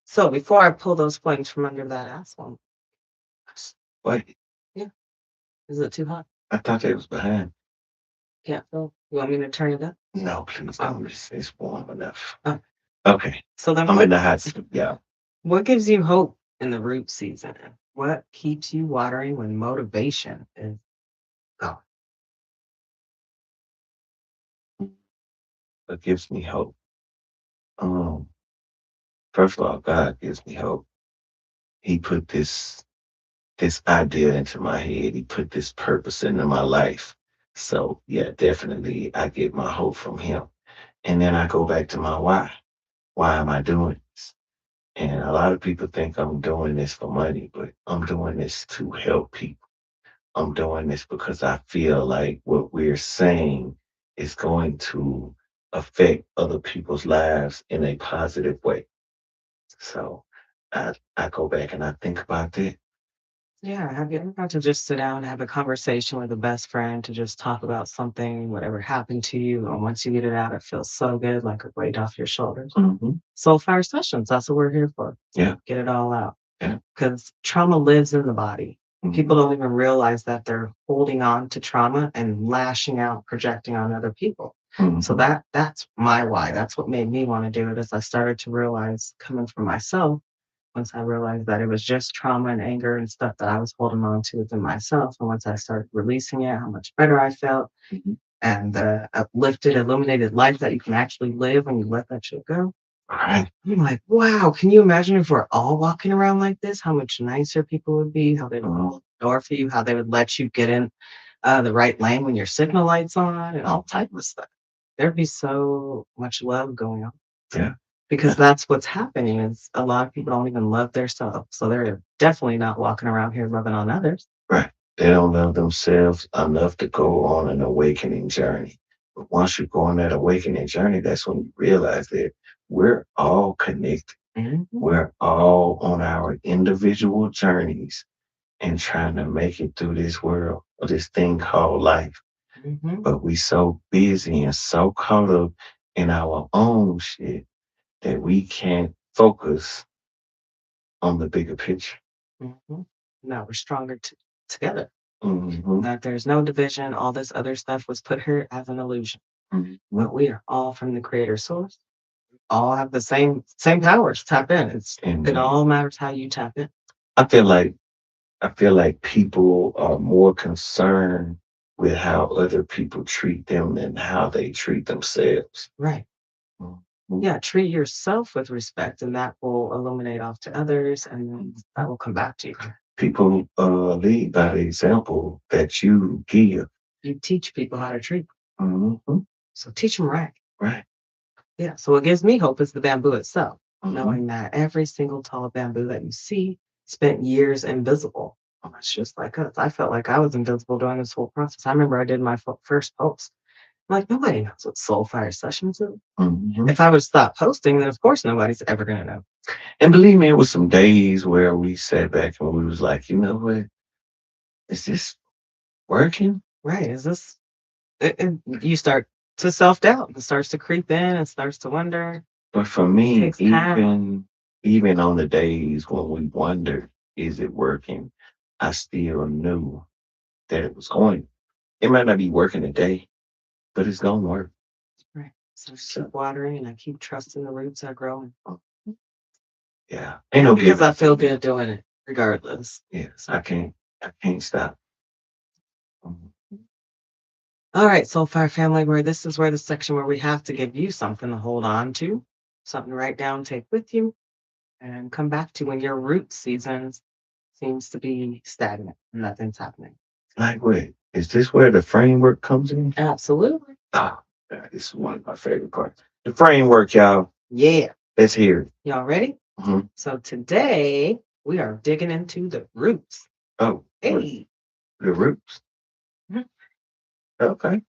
So before I pull those flames from under that asshole, Wait, yeah, is it too hot? I thought they was behind. Can't feel. You want me to turn it up? No, please Oh, don't. It's warm enough. oh. Okay, So then, I'm in the hot seat. Yeah. what gives you hope in the root season? What keeps you watering when motivation is gone? What gives me hope? Um, First of all, God gives me hope. He put this idea into my head. He put this purpose into my life. So yeah, definitely I get my hope from him. And then I go back to my why. Why am I doing this? And a lot of people think I'm doing this for money, but I'm doing this to help people. I'm doing this because I feel like what we're saying is going to affect other people's lives in a positive way. So I go back and I think about that. Yeah, have you ever got to just sit down and have a conversation with a best friend to just talk about something, whatever happened to you, and once you get it out, it feels so good, like a weight off your shoulders? Hmm. Soul Fire Sessions, that's what we're here for. Yeah, Get it all out. yeah. Because trauma lives in the body. People Mhm. don't even realize that they're holding on to trauma and lashing out, projecting on other people. So Mhm. that's my why. That's what made me want to do it, as I started to realize, coming from myself, once I realized that it was just trauma and anger and stuff that I was holding on to within myself. And once I started releasing it, how much better I felt, Mhm. and the uplifted, illuminated life that you can actually live when you let that shit go. Right. I'm like, wow, can you imagine if we're all walking around like this? How much nicer people would be, how they would Mhm. hold the door for you, how they would let you get in the right lane when your signal light's on, and all type of stuff. There'd be so much love going on, Yeah. because that's what's happening is a lot of people don't even love their self. So they're definitely not walking around here loving on others. Right. They don't love themselves enough to go on an awakening journey. But once you go on that awakening journey, that's when you realize that we're all connected. Mhm. We're all on our individual journeys. and trying to make it through this world or this thing called life. Hmm. But we so busy and so caught up in our own shit that we can't focus on the bigger picture. Hmm. Now we're stronger together. Mm-hmm. That there's no division. All this other stuff was put here as an illusion. Mm-hmm. But we are all from the creator source. All have the same powers. Tap in. It And all matters how you tap in. I feel like I feel like people are more concerned with how other people treat them than how they treat themselves. Right. Mhm. Yeah. Treat yourself with respect, and that will illuminate off to others, and then that will come back to you. People lead by the example that you give. You teach people how to treat. Hmm. So teach them right. Right. Yeah. So what gives me hope is the bamboo itself, Hmm. knowing that every single tall bamboo that you see spent years invisible. It's just like us. I felt like I was invisible during this whole process. I remember I did my first post. I'm like, nobody knows what soul fire sessions is. Hmm. If I would stop posting, then of course nobody's ever gonna know. And believe me, it was some days where we sat back and we was like, you know what? Is this working? Right. Is this you start to self-doubt. It starts to creep in and starts to wonder. But for It me, takes time. even on the days when we wondered, is it working? I still knew that it was going. It might not be working today, but it's gonna work. Right. So I So keep watering and I keep trusting the roots are growing. yeah, ain't no Because giving. I feel good doing it, regardless. Yes, I can't stop. Mhm. All right, Soulfire family, where this is where the section where we have to give you something to hold on to, something to write down, take with you, and come back to when your root season seems to be stagnant and nothing's happening. Like, wait, is this where the framework comes in? Absolutely. Ah, this is one of my favorite parts. The framework, y'all. Yeah. Let's hear it. Y'all ready? Mhm. So today we are digging into the roots. Oh, Hey. the roots. Mhm. Okay.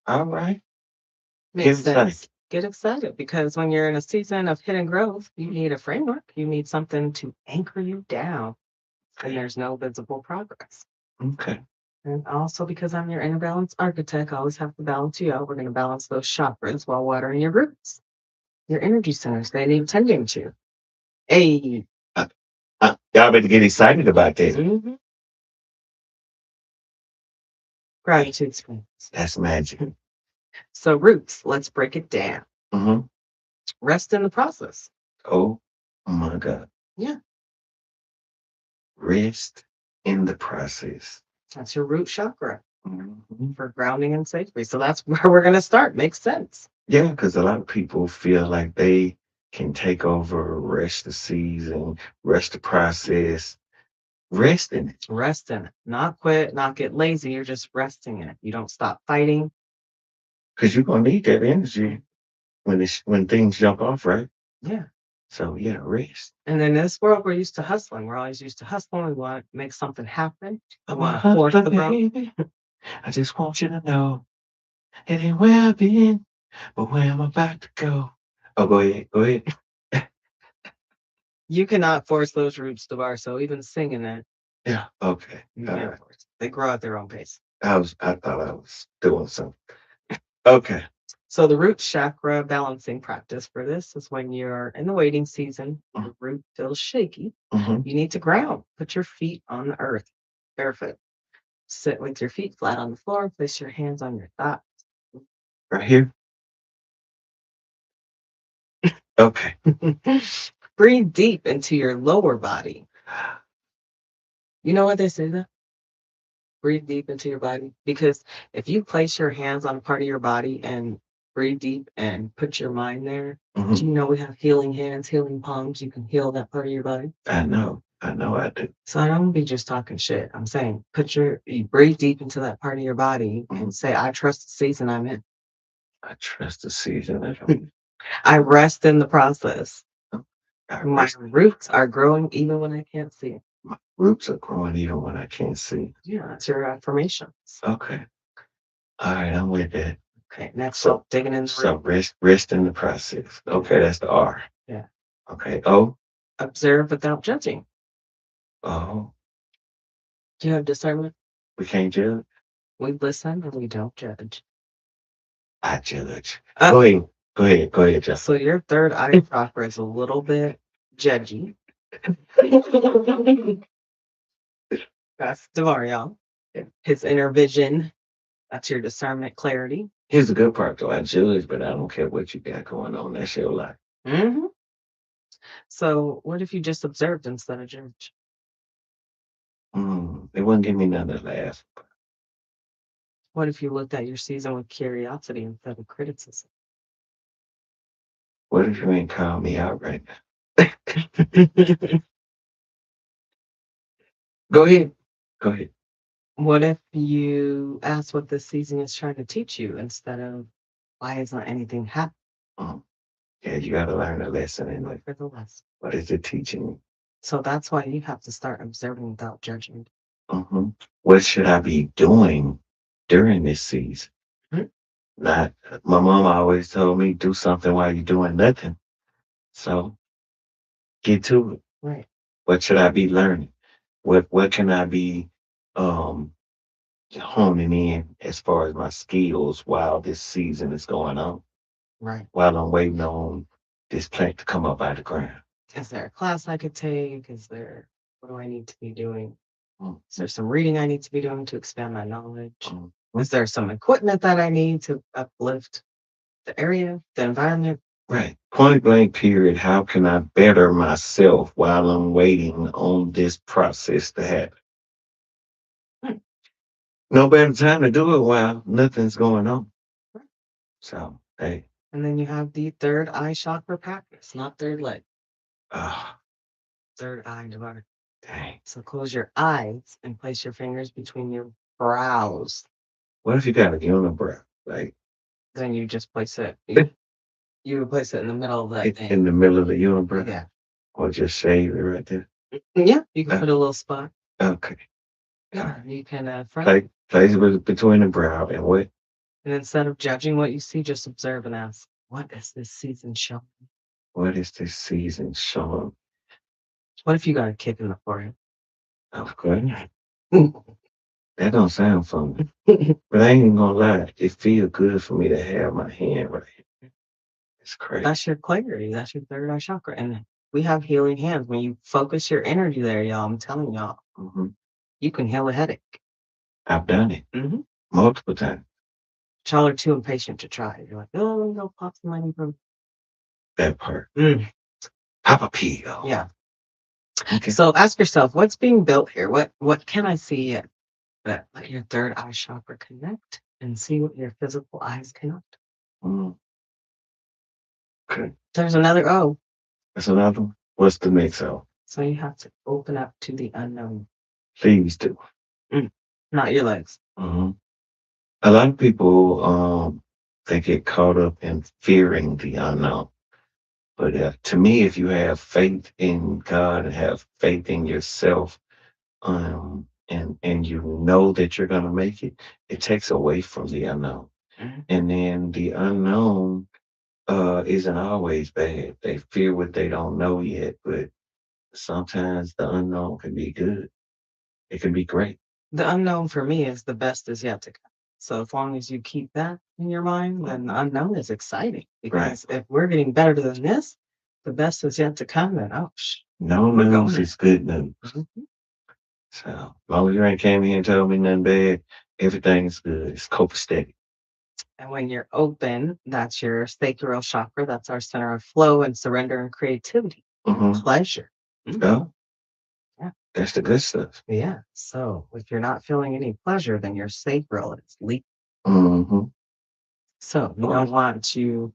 All right. Get Makes excited. sense. Get excited because when you're in a season of hidden growth, you need a framework. You need something to anchor you down, and there's no visible progress. Okay. And also because I'm your inner balance architect, I always have to balance you out. We're going to balance those chakras while watering your roots, your energy centers they need tending to. Hey. Uh, y'all better get excited about that. Mhm. Gratitude screens. That's magic. So roots, let's break it down. Hmm. Rest in the process. Oh my God. Yeah, Rest in the process. that's your root chakra Mhm. for grounding and safety. So that's where we're going to start. Makes sense. Yeah, because a lot of people feel like they can take over, rest the season, rest the process, rest in it. Rest in it. Not quit, not get lazy. You're just resting in it. You don't stop fighting. Because you're gonna need that energy when things jump off, right? Yeah. So yeah, rest. And in this world, we're used to hustling. We're always used to hustling. We want to make something happen. We I'm a want to force hustler, the growth. baby. I just want you to know it ain't where I've been, but where I'm about to go. Oh, go ahead, go ahead. You cannot force those roots, Devar. So even singing it, Yeah, okay. you All can't right. force it. They grow at their own pace. I thought I was doing something. Okay. So the root chakra balancing practice for this is when you're in the waiting season, your root feels shaky. Mm-hmm. You need to ground. Put your feet on the earth, barefoot. Sit with your feet flat on the floor. Place your hands on your thighs. Right here. Okay. Breathe deep into your lower body. You know what they say that? Breathe deep into your body. Because if you place your hands on a part of your body and breathe deep and put your mind there, do Hmm. you know we have healing hands, healing palms? You can heal that part of your body. I know. I do. So I don't be just talking shit. I'm saying you breathe deep into that part of your body and say, I trust the season I'm in. I trust the season that I'm in. I rest in the process. I My rest. roots are growing even when I can't see it. My roots are growing even when I can't see. Yeah, that's your affirmations. Okay. All right, I'm with that. Okay, next So, up, digging in the so root. rest in the process. Okay, that's the R. Yeah. Okay. O. Observe without judging. Oh. Do you have discernment? We can't judge. We listen and we don't judge. I judge. Uh, Go ahead. Go ahead. Go ahead, Jeff. so your third eye chakra is a little bit judgy. That's Devar, y'all. His inner vision. That's your discernment clarity. Here's the good part, though. I judge, but I don't care what you got going on. That's your life. Mm-hmm. So what if you just observed instead of judge? They wouldn't give me none of that. What if you looked at your season with curiosity instead of criticism? What if you ain't call me out right now? Go ahead. Go ahead. What if you ask what this season is trying to teach you instead of why isn't anything happening? Um, yeah, you got to learn a lesson in Look it. for the lesson. What is it teaching me? So that's why you have to start observing without judging. What should I be doing during this season? Mhm. Not, my mom always told me do something while you're doing nothing. So get to it. Right. What should I be learning? What can I be um honing in as far as my skills while this season is going on? Right. While I'm waiting on this plant to come up out of the ground. Is there a class I could take? What do I need to be doing? Mm, Is there some reading I need to be doing to expand my knowledge? mm, Is there some equipment that I need to uplift the area, the environment? Right. Point blank period. How can I better myself while I'm waiting on this process to happen? Hmm. No better time to do it while nothing's going on. Right. So, hey, And then you have the third eye chakra practice, not third leg, ah, third eye divided. dang. So close your eyes and place your fingers between your brows. What if you got a unibrow? Like Then you just place it. You would place it in the middle of that in thing. the middle of the unibrow? Yeah. Or just shave it right there? Yeah. You can Uh, put a little spot. Okay. Yeah. You can front. Place it between the brow and what? And instead of judging what you see, just observe and ask, what is this season showing? What is this season showing? What if you got a kick in the forehead? Okay. That don't sound fun. But I ain't even gonna lie. It feels good for me to have my hand right here. It's crazy. That's your clarity. That's your third eye chakra. And we have healing hands. When you focus your energy there, y'all, I'm telling y'all, you can heal a headache. I've done it Mm-hmm. multiple times. Y'all are too impatient to try. You're like, oh, no, pop some money from. That part. Mm. Papa P. Yeah. Okay. So ask yourself, what's being built here? What can I see that let your third eye chakra connect and see what your physical eyes cannot? Mm. Okay. There's another O. That's another one. What's the next O? So you have to open up to the unknown. Please do. Not your legs. A lot of people they get caught up in fearing the unknown. But to me, if you have faith in God and have faith in yourself, and you know that you're gonna make it, it takes away from the unknown. Mhm. And then the unknown isn't always bad. They fear what they don't know yet, but sometimes the unknown can be good. It can be great. The unknown for me is the best is yet to come. So as long as you keep that in your mind, then the unknown is exciting. Because if we're getting better than this, the best is yet to come. Then No we're going news there. is good news. Mhm. So as long as you ain't came here and told me nothing bad, everything's good. It's copacetic. And when you're open, that's your sacral chakra. That's our center of flow and surrender and creativity, pleasure. Oh, Yeah. that's the good stuff. Yeah. So if you're not feeling any pleasure, then your sacral is leaking. So you don't want to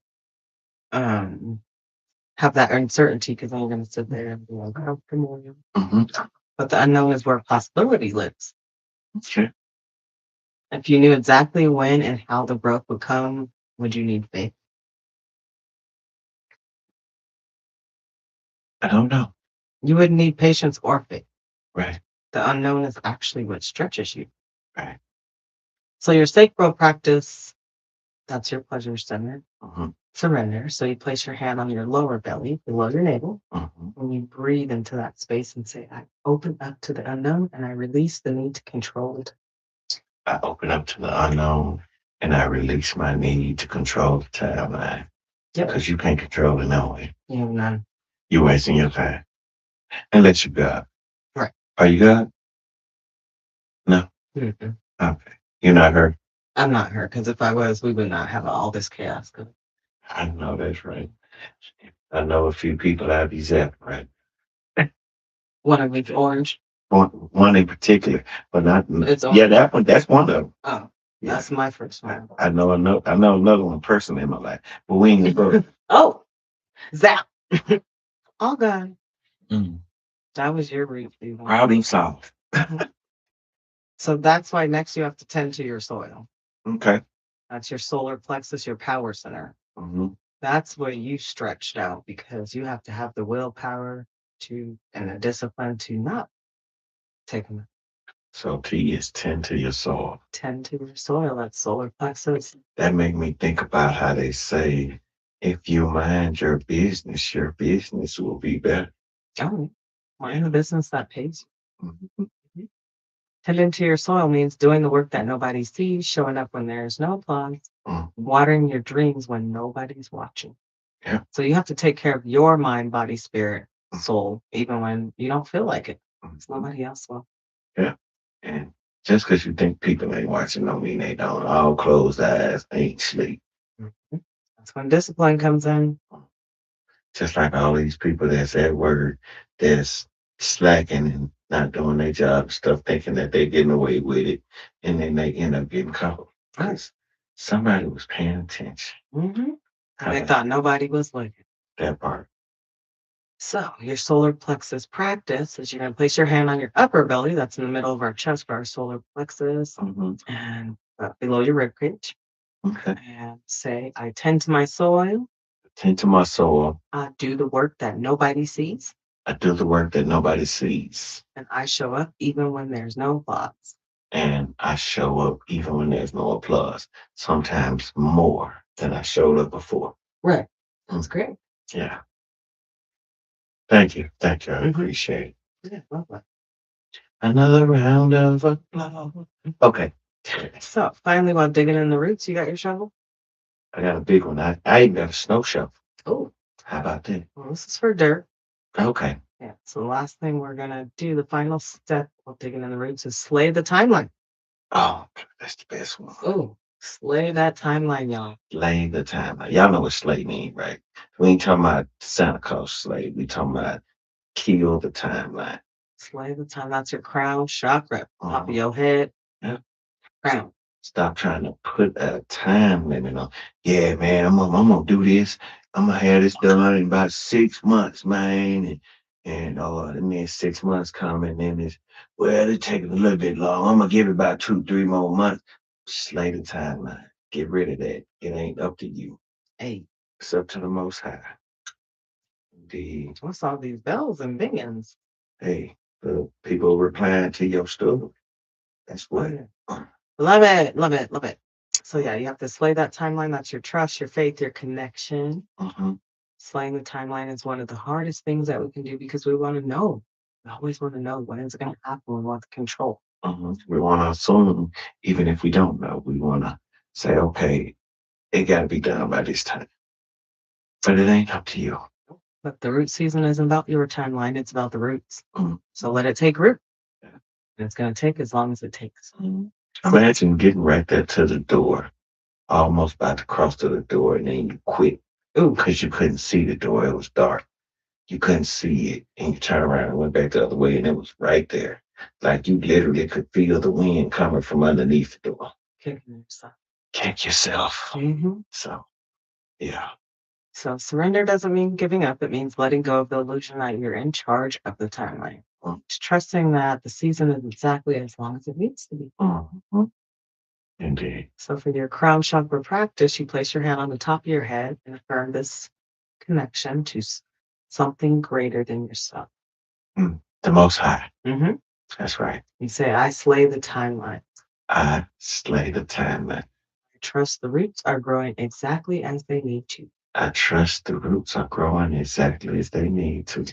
have that uncertainty because then you're going to sit there and be uncomfortable. But the unknown is where possibility lives. Okay. If you knew exactly when and how the growth would come, would you need faith? I don't know. You wouldn't need patience or faith. Right. The unknown is actually what stretches you. Right. So your sacral practice, that's your pleasure center. Surrender. So you place your hand on your lower belly, below your navel. when you breathe into that space and say, I open up to the unknown and I release the need to control it. I open up to the unknown and I release my need to control the timeline. Yep. Because you can't control it no way. You have none. You're wasting your time. Unless you God. Right. Are you God? No. Mm-mm. Okay. You're not her. I'm not her, because if I was, we would not have all this chaos. I know that's right. I know a few people I'd be zapped, right? One of each orange. One in particular, but not. It's Yeah, that one. That's one of them. Oh, Yeah. that's my first one. I know another one person in my life, but we ain't gonna go. Oh, zap. All gone. Mm. That was your root. Stephen. Problem solved. So that's why next you have to tend to your soil. Okay. That's your solar plexus, your power center. Mm-hmm. That's where you stretched out because you have to have the willpower to and the discipline to not take them. So T is tend to your soul. Tend to your soil. That's solar plexus. That make me think about how they say, if you mind your business will be better. Oh, mind the business that pays you. Mm-hmm. Tending to your soil means doing the work that nobody sees, showing up when there's no applause, Mm-hmm. watering your dreams when nobody's watching. Yeah. So you have to take care of your mind, body, spirit, soul, even when you don't feel like it. It's nobody else will. Yeah. And just because you think people ain't watching don't mean they don't. All closed eyes ain't sleep. Mm-hmm. That's when discipline comes in. Just like all these people that's at work that's slacking and not doing their job and stuff, thinking that they're getting away with it, and then they end up getting caught because somebody was paying attention. Mm-hmm. And they thought nobody was looking. That part. So your solar plexus practice is you're going to place your hand on your upper belly. That's in the middle of our chest for our solar plexus, and below your rib cage. Okay. And say, I tend to my soil. Tend to my soul. I do the work that nobody sees. I do the work that nobody sees. And I show up even when there's no applause. And I show up even when there's no applause. Sometimes more than I showed up before. Right. That's great. Yeah. Thank you. Thank you. I appreciate it. Yeah, lovely. Another round of applause. Okay. So finally, while digging in the roots, you got your shovel? I got a big one. I even got a snow shovel. Oh. How about that? Well, this is for dirt. Okay. Yeah. So the last thing we're gonna do, the final step of digging in the roots, is slay the timeline. Oh, that's the best one. Oh, slay that timeline, y'all. Slay the timeline. Y'all know what slay mean, right? We ain't talking about Santa Claus slay. We talking about kill the timeline. Slay the time. That's your crown chakra. Top of your head. Yeah. Crown. Stop trying to put a time limit on. Yeah, man, I'm gonna do this. I'm gonna have this done in about 6 months, man. And then 6 months come and then it's taking a little bit long. I'm gonna give it about 2-3 more months. Slay the timeline. Get rid of that. It ain't up to you. Hey, It's up to the Most High. Indeed. what's all these bells and bingings? Hey, the people replying to your story. That's what. Love it, love it, love it. So yeah, you have to slay that timeline. That's your trust, your faith, your connection. Slaying the timeline is one of the hardest things that we can do because we want to know. We always want to know when it's going to happen. We want the control. We want to assume, even if we don't know, we want to say, okay, it got to be done by this time. But it ain't up to you. But the root season isn't about your timeline. It's about the roots. So let it take root. And it's going to take as long as it takes. Imagine getting right there to the door, almost about to cross to the door, and then you quit. Because you couldn't see the door. It was dark. You couldn't see it. And you turned around and went back the other way, and it was right there. Like you literally could feel the wind coming from underneath the door. Kicking yourself. Kick yourself. So, yeah. So surrender doesn't mean giving up. It means letting go of the illusion that you're in charge of the timeline. It's trusting that the season is exactly as long as it needs to be. Indeed. So for your crown chakra practice, you place your hand on the top of your head and affirm this connection to something greater than yourself. The Most High. That's right. You say, I slay the timeline. I slay the timeline. I trust the roots are growing exactly as they need to. I trust the roots are growing exactly as they need to.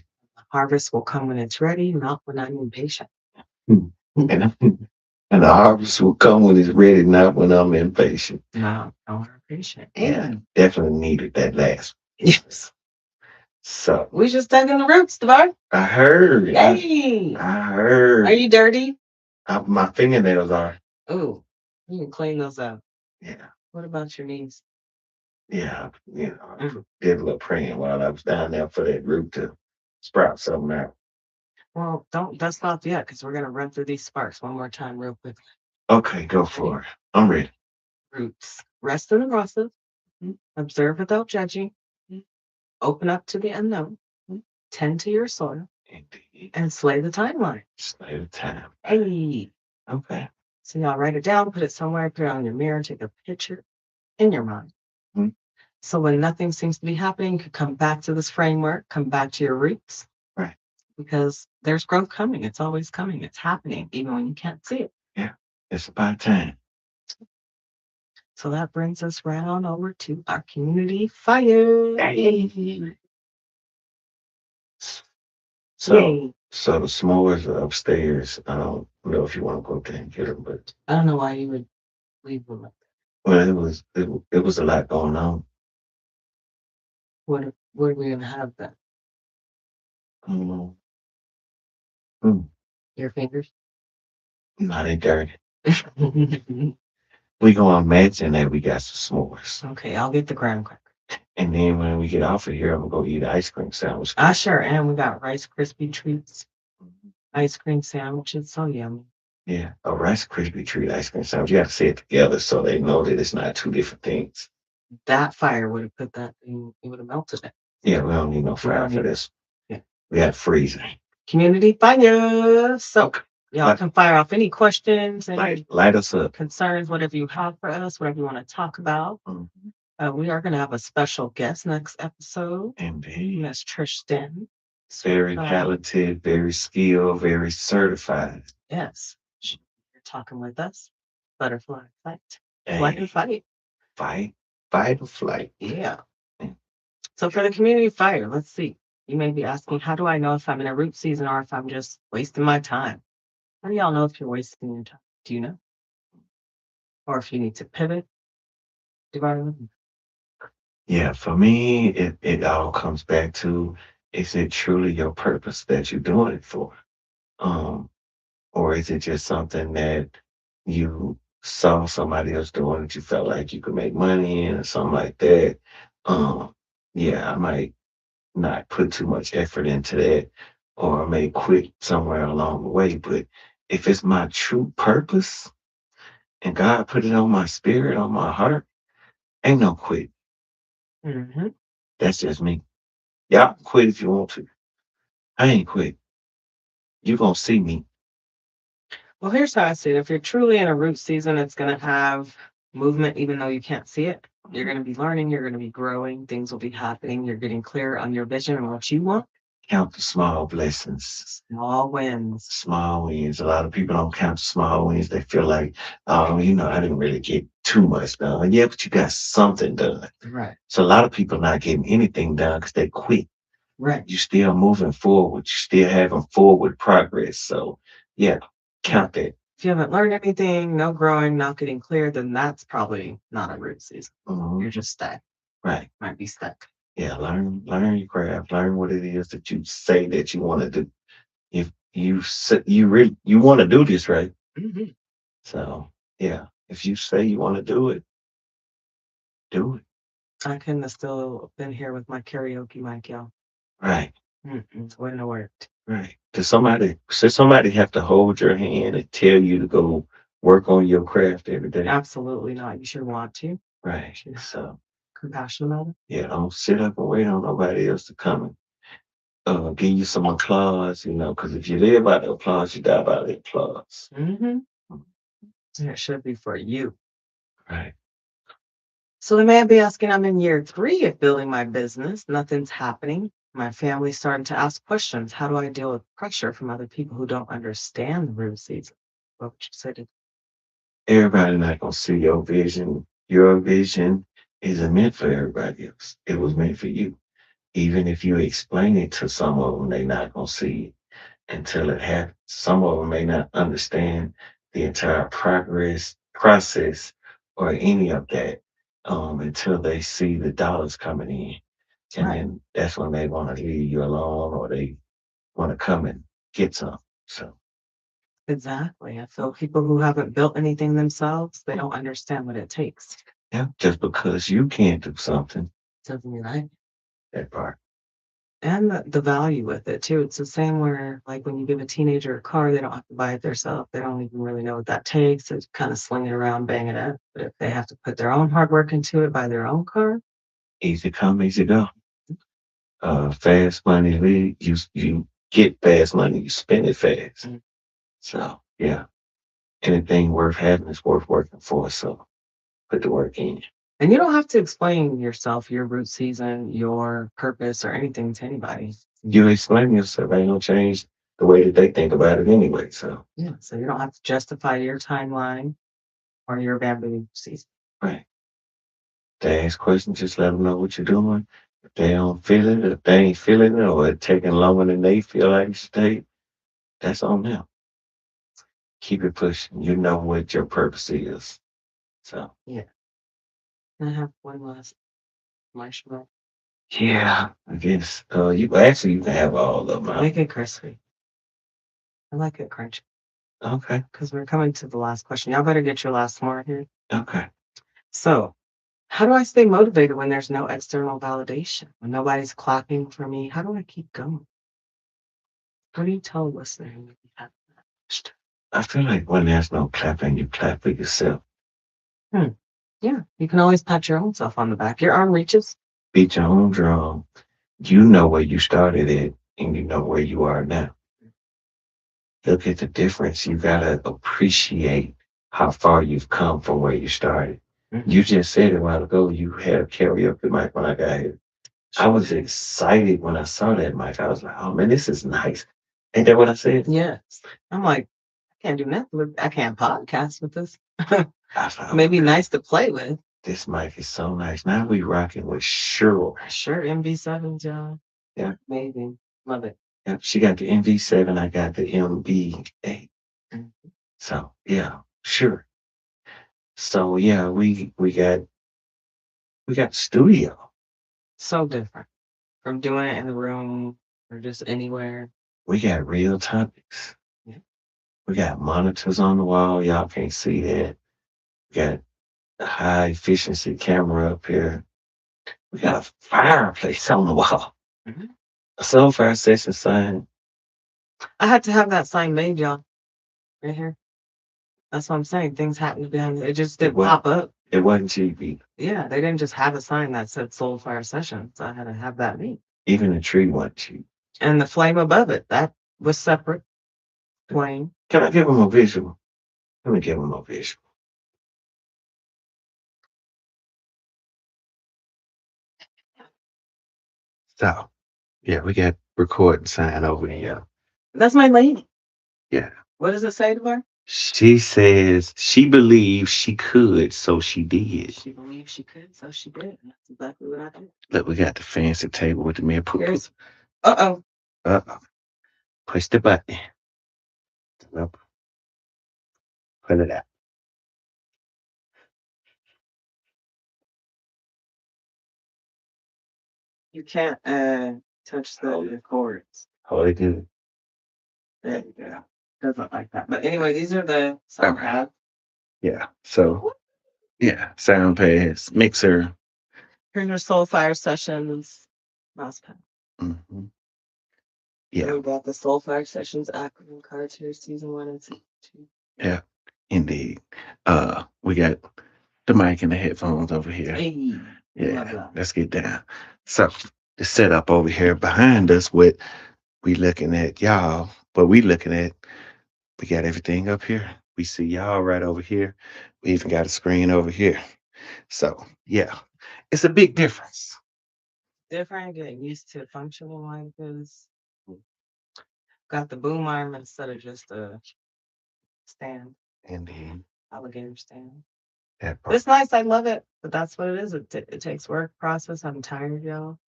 Harvest will come when it's ready, not when I'm impatient. And and the harvest will come when it's ready, not when I'm impatient. No, I'm impatient. Yeah, definitely needed that last. Yes. So We just dug in the roots, Devar. I heard. Yay! I heard. Are you dirty? My fingernails are. Oh, you can clean those up. Yeah. What about your knees? Yeah. I did a little praying while I was down there for that root to sprout something out. Well, don't dust off yet because we're going to run through these sparks one more time real quick. Okay, go for it. I'm ready. Roots. Rest in the process. Observe without judging. Open up to the unknown. Tend to your soil. Indeed. And slay the timeline. Slay the time. Hey. Okay. So y'all write it down, put it somewhere, put it on your mirror, take a picture in your mind. So when nothing seems to be happening, you could come back to this framework, come back to your roots. Right. Because there's growth coming. It's always coming. It's happening, even when you can't see it. Yeah. It's about time. So that brings us right on over to our community fire. Hey. So the s'mores are upstairs. I don't know if you want to go up there and get them, but I don't know why you would leave them like that. Well, it was a lot going on. What are we gonna have then? Your fingers? Not in dirty. We gonna imagine that we got some s'mores. Okay, I'll get the graham cracker. And then when we get off of here, I'm gonna go eat an ice cream sandwich. Sure. And we got Rice Krispie treats, ice cream sandwiches. So yummy. Yeah, a Rice Krispie treat ice cream sandwich. You have to say it together so they know that it's not two different things. That fire would have put that thing, it would have melted it. Yeah, we don't need no fire for this. Yeah. We got freezing. Community fire. So y'all can fire off any questions and light us up. Concerns, whatever you have for us, whatever you want to talk about. We are going to have a special guest next episode. Indeed. Miss Trish Sten. Very talented, very skilled, very certified. Yes. You're talking with us. Butterfly fight. Flight and fight. Fight or flight. Yeah. So for the community fire, let's see. You may be asking, how do I know if I'm in a root season or if I'm just wasting my time? How do y'all know if you're wasting your time? Do you know? Or if you need to pivot? Yeah, for me, it all comes back to, is it truly your purpose that you're doing it for? Or is it just something that you saw somebody else doing that you felt like you could make money in or something like that? Yeah, I might not put too much effort into that, or I may quit somewhere along the way. But if it's my true purpose and God put it on my spirit, on my heart, ain't no quit. That's just me. Y'all can quit if you want to. I ain't quit. You gonna see me. Well, here's how I see it. If you're truly in a root season, it's going to have movement, even though you can't see it. You're going to be learning. You're going to be growing. Things will be happening. You're getting clear on your vision and what you want. Count the small blessings. Small wins. Small wins. A lot of people don't count small wins. They feel like, oh, I didn't really get too much done. Yeah, but you got something done. Right. So a lot of people not getting anything done because they quit. Right. You still moving forward. You still having forward progress. So yeah, count that. If you haven't learned anything, no growing, not getting clear, then that's probably not a root season. You're just stuck. Right. Might be stuck. Yeah, learn your craft. Learn what it is that you say that you want to do. If you want to do this, right? So yeah, if you say you want to do it, do it. I couldn't have still been here with my karaoke mic, y'all. Right. It wouldn't have worked. Right. Does somebody have to hold your hand and tell you to go work on your craft every day? Absolutely not. You should want to. Right. So compassion about it. Yeah, don't sit up and wait on nobody else to come and give you some applause, because if you live by the applause, you die by the applause. It should be for you. Right. So the man be asking, I'm in year 3 of building my business. Nothing's happening. My family's starting to ask questions. How do I deal with pressure from other people who don't understand the root season? What would you say to Everybody not gonna see your vision. Your vision isn't meant for everybody else. It was meant for you. Even if you explain it to some of them, they're not gonna see it until it happens. Some of them may not understand the entire progress process or any of that until they see the dollars coming in, and Right. then that's when they want to leave you alone or they want to come and get some. So Exactly. I feel people who haven't built anything themselves, they don't understand what it takes. yeah, just because you can't do something, Doesn't mean I that part. and the value with it too. It's the same where like when you give a teenager a car, they don't have to buy it themselves. They don't even really know what that takes. They kind of sling it around, bang it up. But if they have to put their own hard work into it, buy their own car, Easy come, easy go. Fast money, you get fast money, you spend it fast. Mm. So yeah, anything worth having is worth working for. So put the work in. and you don't have to explain yourself, your root season, your purpose, or anything to anybody. You explain yourself, ain't no change the way that they think about it anyway. So Yeah. So you don't have to justify your timeline or your bamboo season. right. They ask questions, just let them know what you're doing. If they don't feel it, if they ain't feeling it, or it's taking longer than they feel like it should take, that's on them. Keep it pushing. You know what your purpose is. So Yeah. I have one last marshmallow. yeah, I guess you actually you can have all of them. Make it crispy. I like it crunchy. Okay, Because we're coming to the last question. Y'all better get your last more here. okay. So, how do I stay motivated when there's no external validation? When nobody's clapping for me? How do I keep going? What do you tell a listener when you have that? I feel like when there's no clapping, you clap for yourself. Hmm. Yeah, you can always pat your own self on the back. Your arm reaches. Beat your own drum. You know where you started at, and you know where you are now. Look at the difference. You gotta appreciate how far you've come from where you started. Mhm. You just said a while ago you had a karaoke mic when I got here. I was excited when I saw that mic. I was like, oh man, this is nice. Ain't that what I said? Yes. I'm like, I can't do nothing. I can't podcast with this. I was like, oh, Maybe nice to play with. this mic is so nice. Now we rocking with Sure. Sure, MV7, John. Yeah. Amazing. Love it. Yeah. She got the MV7, I got the MB8. Mhm. So yeah, sure. So yeah, we got studio. So different from doing it in the room or just anywhere. We got real topics. Yeah. We got monitors on the wall. Y'all can't see that. We got a high efficiency camera up here. We got a fireplace on the wall. Mhm. A soul fire session sign. I had to have that sign made, y'all. Right here. That's what I'm saying. Things happen behind it. It just It didn't was pop up. it wasn't cheap either. Yeah, they didn't just have a sign that said Soul Fire Sessions. I had to have that made. Even the tree wasn't cheap. And the flame above it, that was separate flame. Can I give them a visual? Let me give them a visual. So yeah, we got recording sign over here. That's my lady. Yeah. What does it say to her? She says she believes she could, so she did. She believed she could, so she did. And that's exactly what I did. Look, we got the fancy table with the mirror. Here's, uh-oh. Push the button. Nope. Pull it out. You can't touch the cords. Hold it good. There you go. Doesn't like that. But anyway, these are the sound Okay. pads. Yeah. So yeah, sound pads, mixer. Here's your Soul Fire Sessions mouse pad. Hmm. And Yeah. we got the Soul Fire Sessions acronym cards here, season 1 and season 2. Yeah. Indeed. We got the mic and the headphones over here. Hey, love Yeah. that. Let's get down. So the setup over here behind us, what we looking at y'all, but we looking at, we got everything up here. We see y'all right over here. We even got a screen over here. So yeah, it's a big difference. Different, getting used to functioning like this. Got the boom arm instead of just a stand, Indeed. alligator stand. That part. It's nice. I love it, but that's what it is. It takes work process. I'm tired, y'all.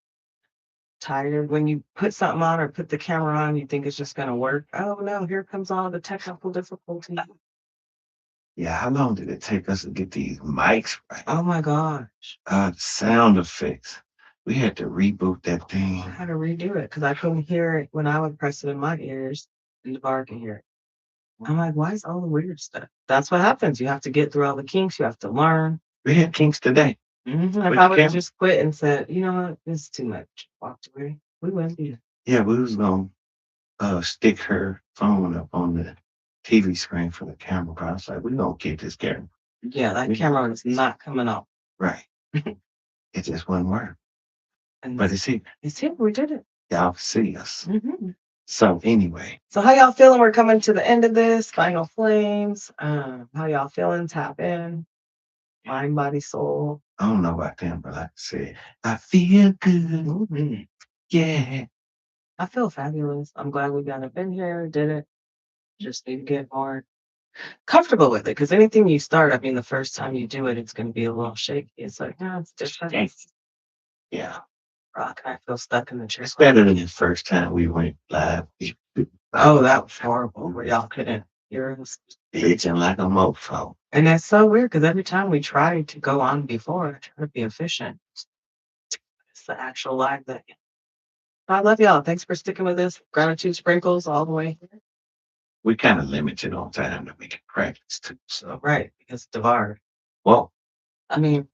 tired when you put something on or put the camera on, you think it's just gonna work. Oh no, here comes all the technical difficulty. Yeah, how long did it take us to get these mics right? Oh my gosh. Sound effects. We had to reboot that thing. I had to redo it because I couldn't hear it when I would press it in my ears and the bar can hear it. I'm like, why is all the weird stuff? That's what happens. You have to get through all the kinks. You have to learn. We had kinks today. If With I the would have camera. just quit and said, you know what, this is too much, walked away, we wouldn't be. Yeah, we was gonna stick her phone up on the TV screen for the camera. But I was like, we gonna get this camera. Yeah, that camera is not coming off. Right. It just wouldn't work. And But it's here. it's here. We did it. Y'all see us. Mm-hmm. So anyway, So how y'all feeling? We're coming to the end of this. Final flames. How y'all feeling? Tap in. Mind, body, soul. I don't know about them, but like I said, I feel good. Mm-hmm. Yeah. I feel fabulous. I'm glad we got up in here, did it. Just need to get more comfortable with it. Because anything you start, I mean, the first time you do it, it's going to be a little shaky. It's like, no, it's different. Yeah. Rock. I feel stuck in the chair. It's better than the first time we went live. Oh, that was horrible. Where y'all couldn't hear us. Itching like a mofo. And that's so weird because every time we tried to go on before, I try to be efficient. It's the actual live that. I love y'all. Thanks for sticking with us. Gratitude sprinkles all the way. We kind of limited on time that we can practice too. So Right, because Devar. well, I mean,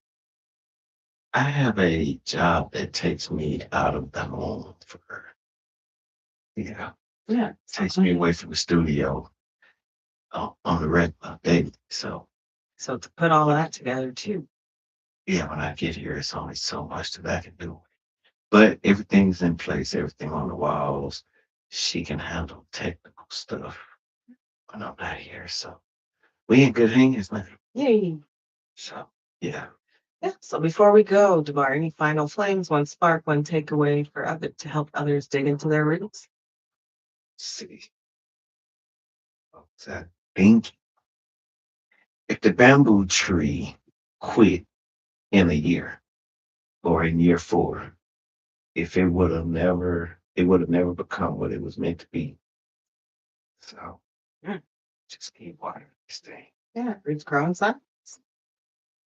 I have a job that takes me out of the home for yeah. takes me away from the studio on the regular daily. So to put all that together too. yeah, when I get here, it's only so much that I can do. But everything's in place, everything on the walls. She can handle technical stuff when I'm not here. So we in good hands now. Yay. So yeah. Yeah. So before we go, Devar, any final flames, one spark, one takeaway for other to help others dig into their roots? See. So, think if the bamboo tree quit in a year or in year 4, if it would have never become what it was meant to be. So just keep watering this thing. Yeah, roots grow inside.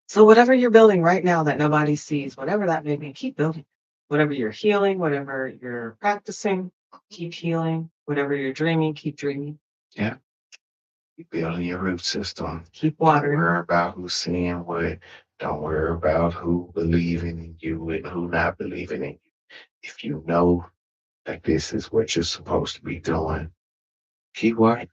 So whatever you're building right now that nobody sees, whatever that may be, keep building. Whatever you're healing, whatever you're practicing, keep healing. Whatever you're dreaming, keep dreaming. Yeah. Keep building your root system. Keep Don't watering. worry about who's seeing what. Don't worry about who believing in you and who not believing in you. If you know that this is what you're supposed to be doing, keep working.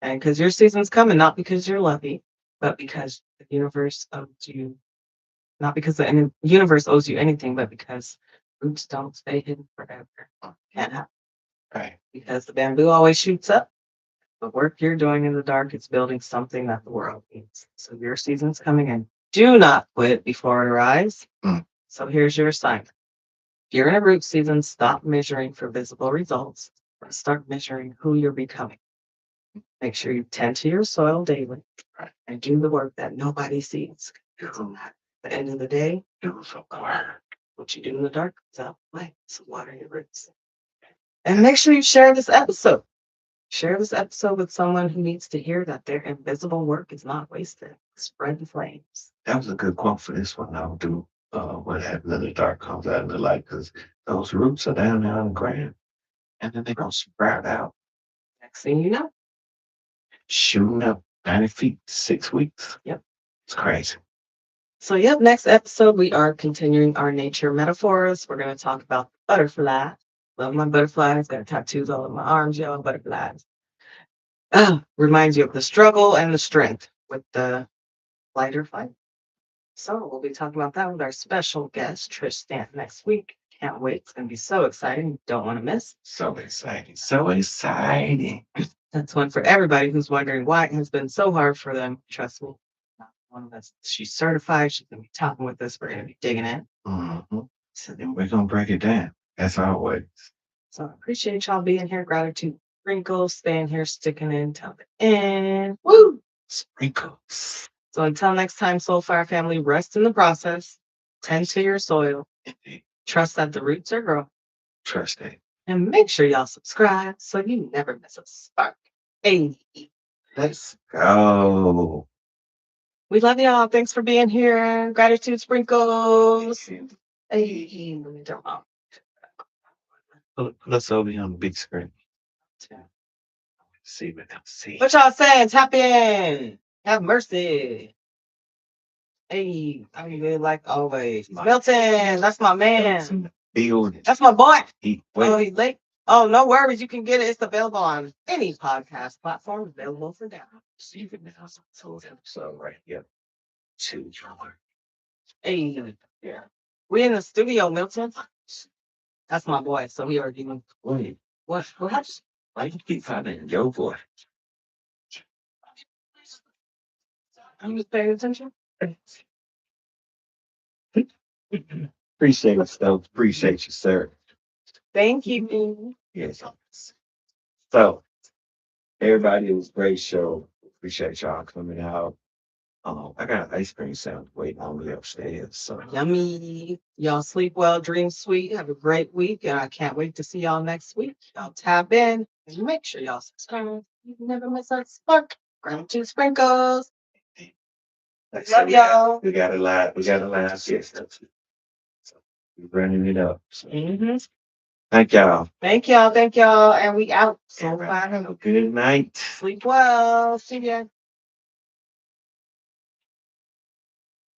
And because your season's coming, not because you're lucky, but because the universe owes you, not because the universe owes you anything, but because roots don't stay hidden forever. Can't happen. Right. Because the bamboo always shoots up. The work you're doing in the dark is building something that the world needs. So your season's coming in. Do not quit before it arrives. So here's your assignment. If you're in a root season, stop measuring for visible results and start measuring who you're becoming. Make sure you tend to your soil daily and do the work that nobody sees. At the end of the day, what you do in the dark is out of light. So water your roots. And make sure you share this episode. Share this episode with someone who needs to hear that their invisible work is not wasted. Spread the flames. That was a good quote for this one. I'll do what happened in the dark comes out in the light because those roots are down there on the ground and then they're going to sprout out. Next thing you know, shooting up 90 feet, 6 weeks. Yep. It's crazy. So, next episode, we are continuing our nature metaphors. We're going to talk about butterfly. Love my butterflies. Got tattoos all over my arms, yellow butterflies. Reminds you of the struggle and the strength with the lighter fight. So we'll be talking about that with our special guest, Trish Stanton, next week. Can't wait. It's going to be so exciting. Don't want to miss. So exciting. So exciting. That's one for everybody who's wondering why it has been so hard for them. Trust me. One of us. She's certified. She's going to be talking with us. We're going to be digging in. So then we're going to break it down. That's always. So I appreciate y'all being here. Gratitude sprinkles, staying here, sticking in till the end. Woo! Sprinkles. So until next time, Soulfire family, rest in the process. Tend to your soil. Trust that the roots are growing. Trust that. And make sure y'all subscribe so you never miss a spark. Hey, Let's go. we love y'all. Thanks for being here. Gratitude sprinkles. Hey, let me jump off. Put us over here on the big screen. See what I see. What y'all saying? Tap in. Have mercy. Hey, I'm good like always. Milton, that's my man. Build. That's my boy. He Oh, wait. he's late. Oh, no worries. You can get it. It's available on any podcast platform available for download. See if it now. So right here. Two. Hey, yeah. We in the studio, Milton. That's my boy. So he already knew. Wait. What? What? Why you keep finding your boy? I'm just paying attention. Appreciate it, Stokes. Appreciate you, sir. Thank you. Yes. So, everybody, it was a great show. Appreciate y'all coming out. I got an ice cream sandwich waiting on me upstairs. So, Yummy. Y'all sleep well, dream sweet. Have a great week. And I can't wait to see y'all next week. Y'all tap in and make sure y'all subscribe. You never miss a spark. Gratitude sprinkles. Love y'all. we got a live. We got a live yes. So, we're running it up. So, thank y'all. Thank y'all. Thank y'all. And we out. So Everybody far. have a good night. Sleep well. See ya.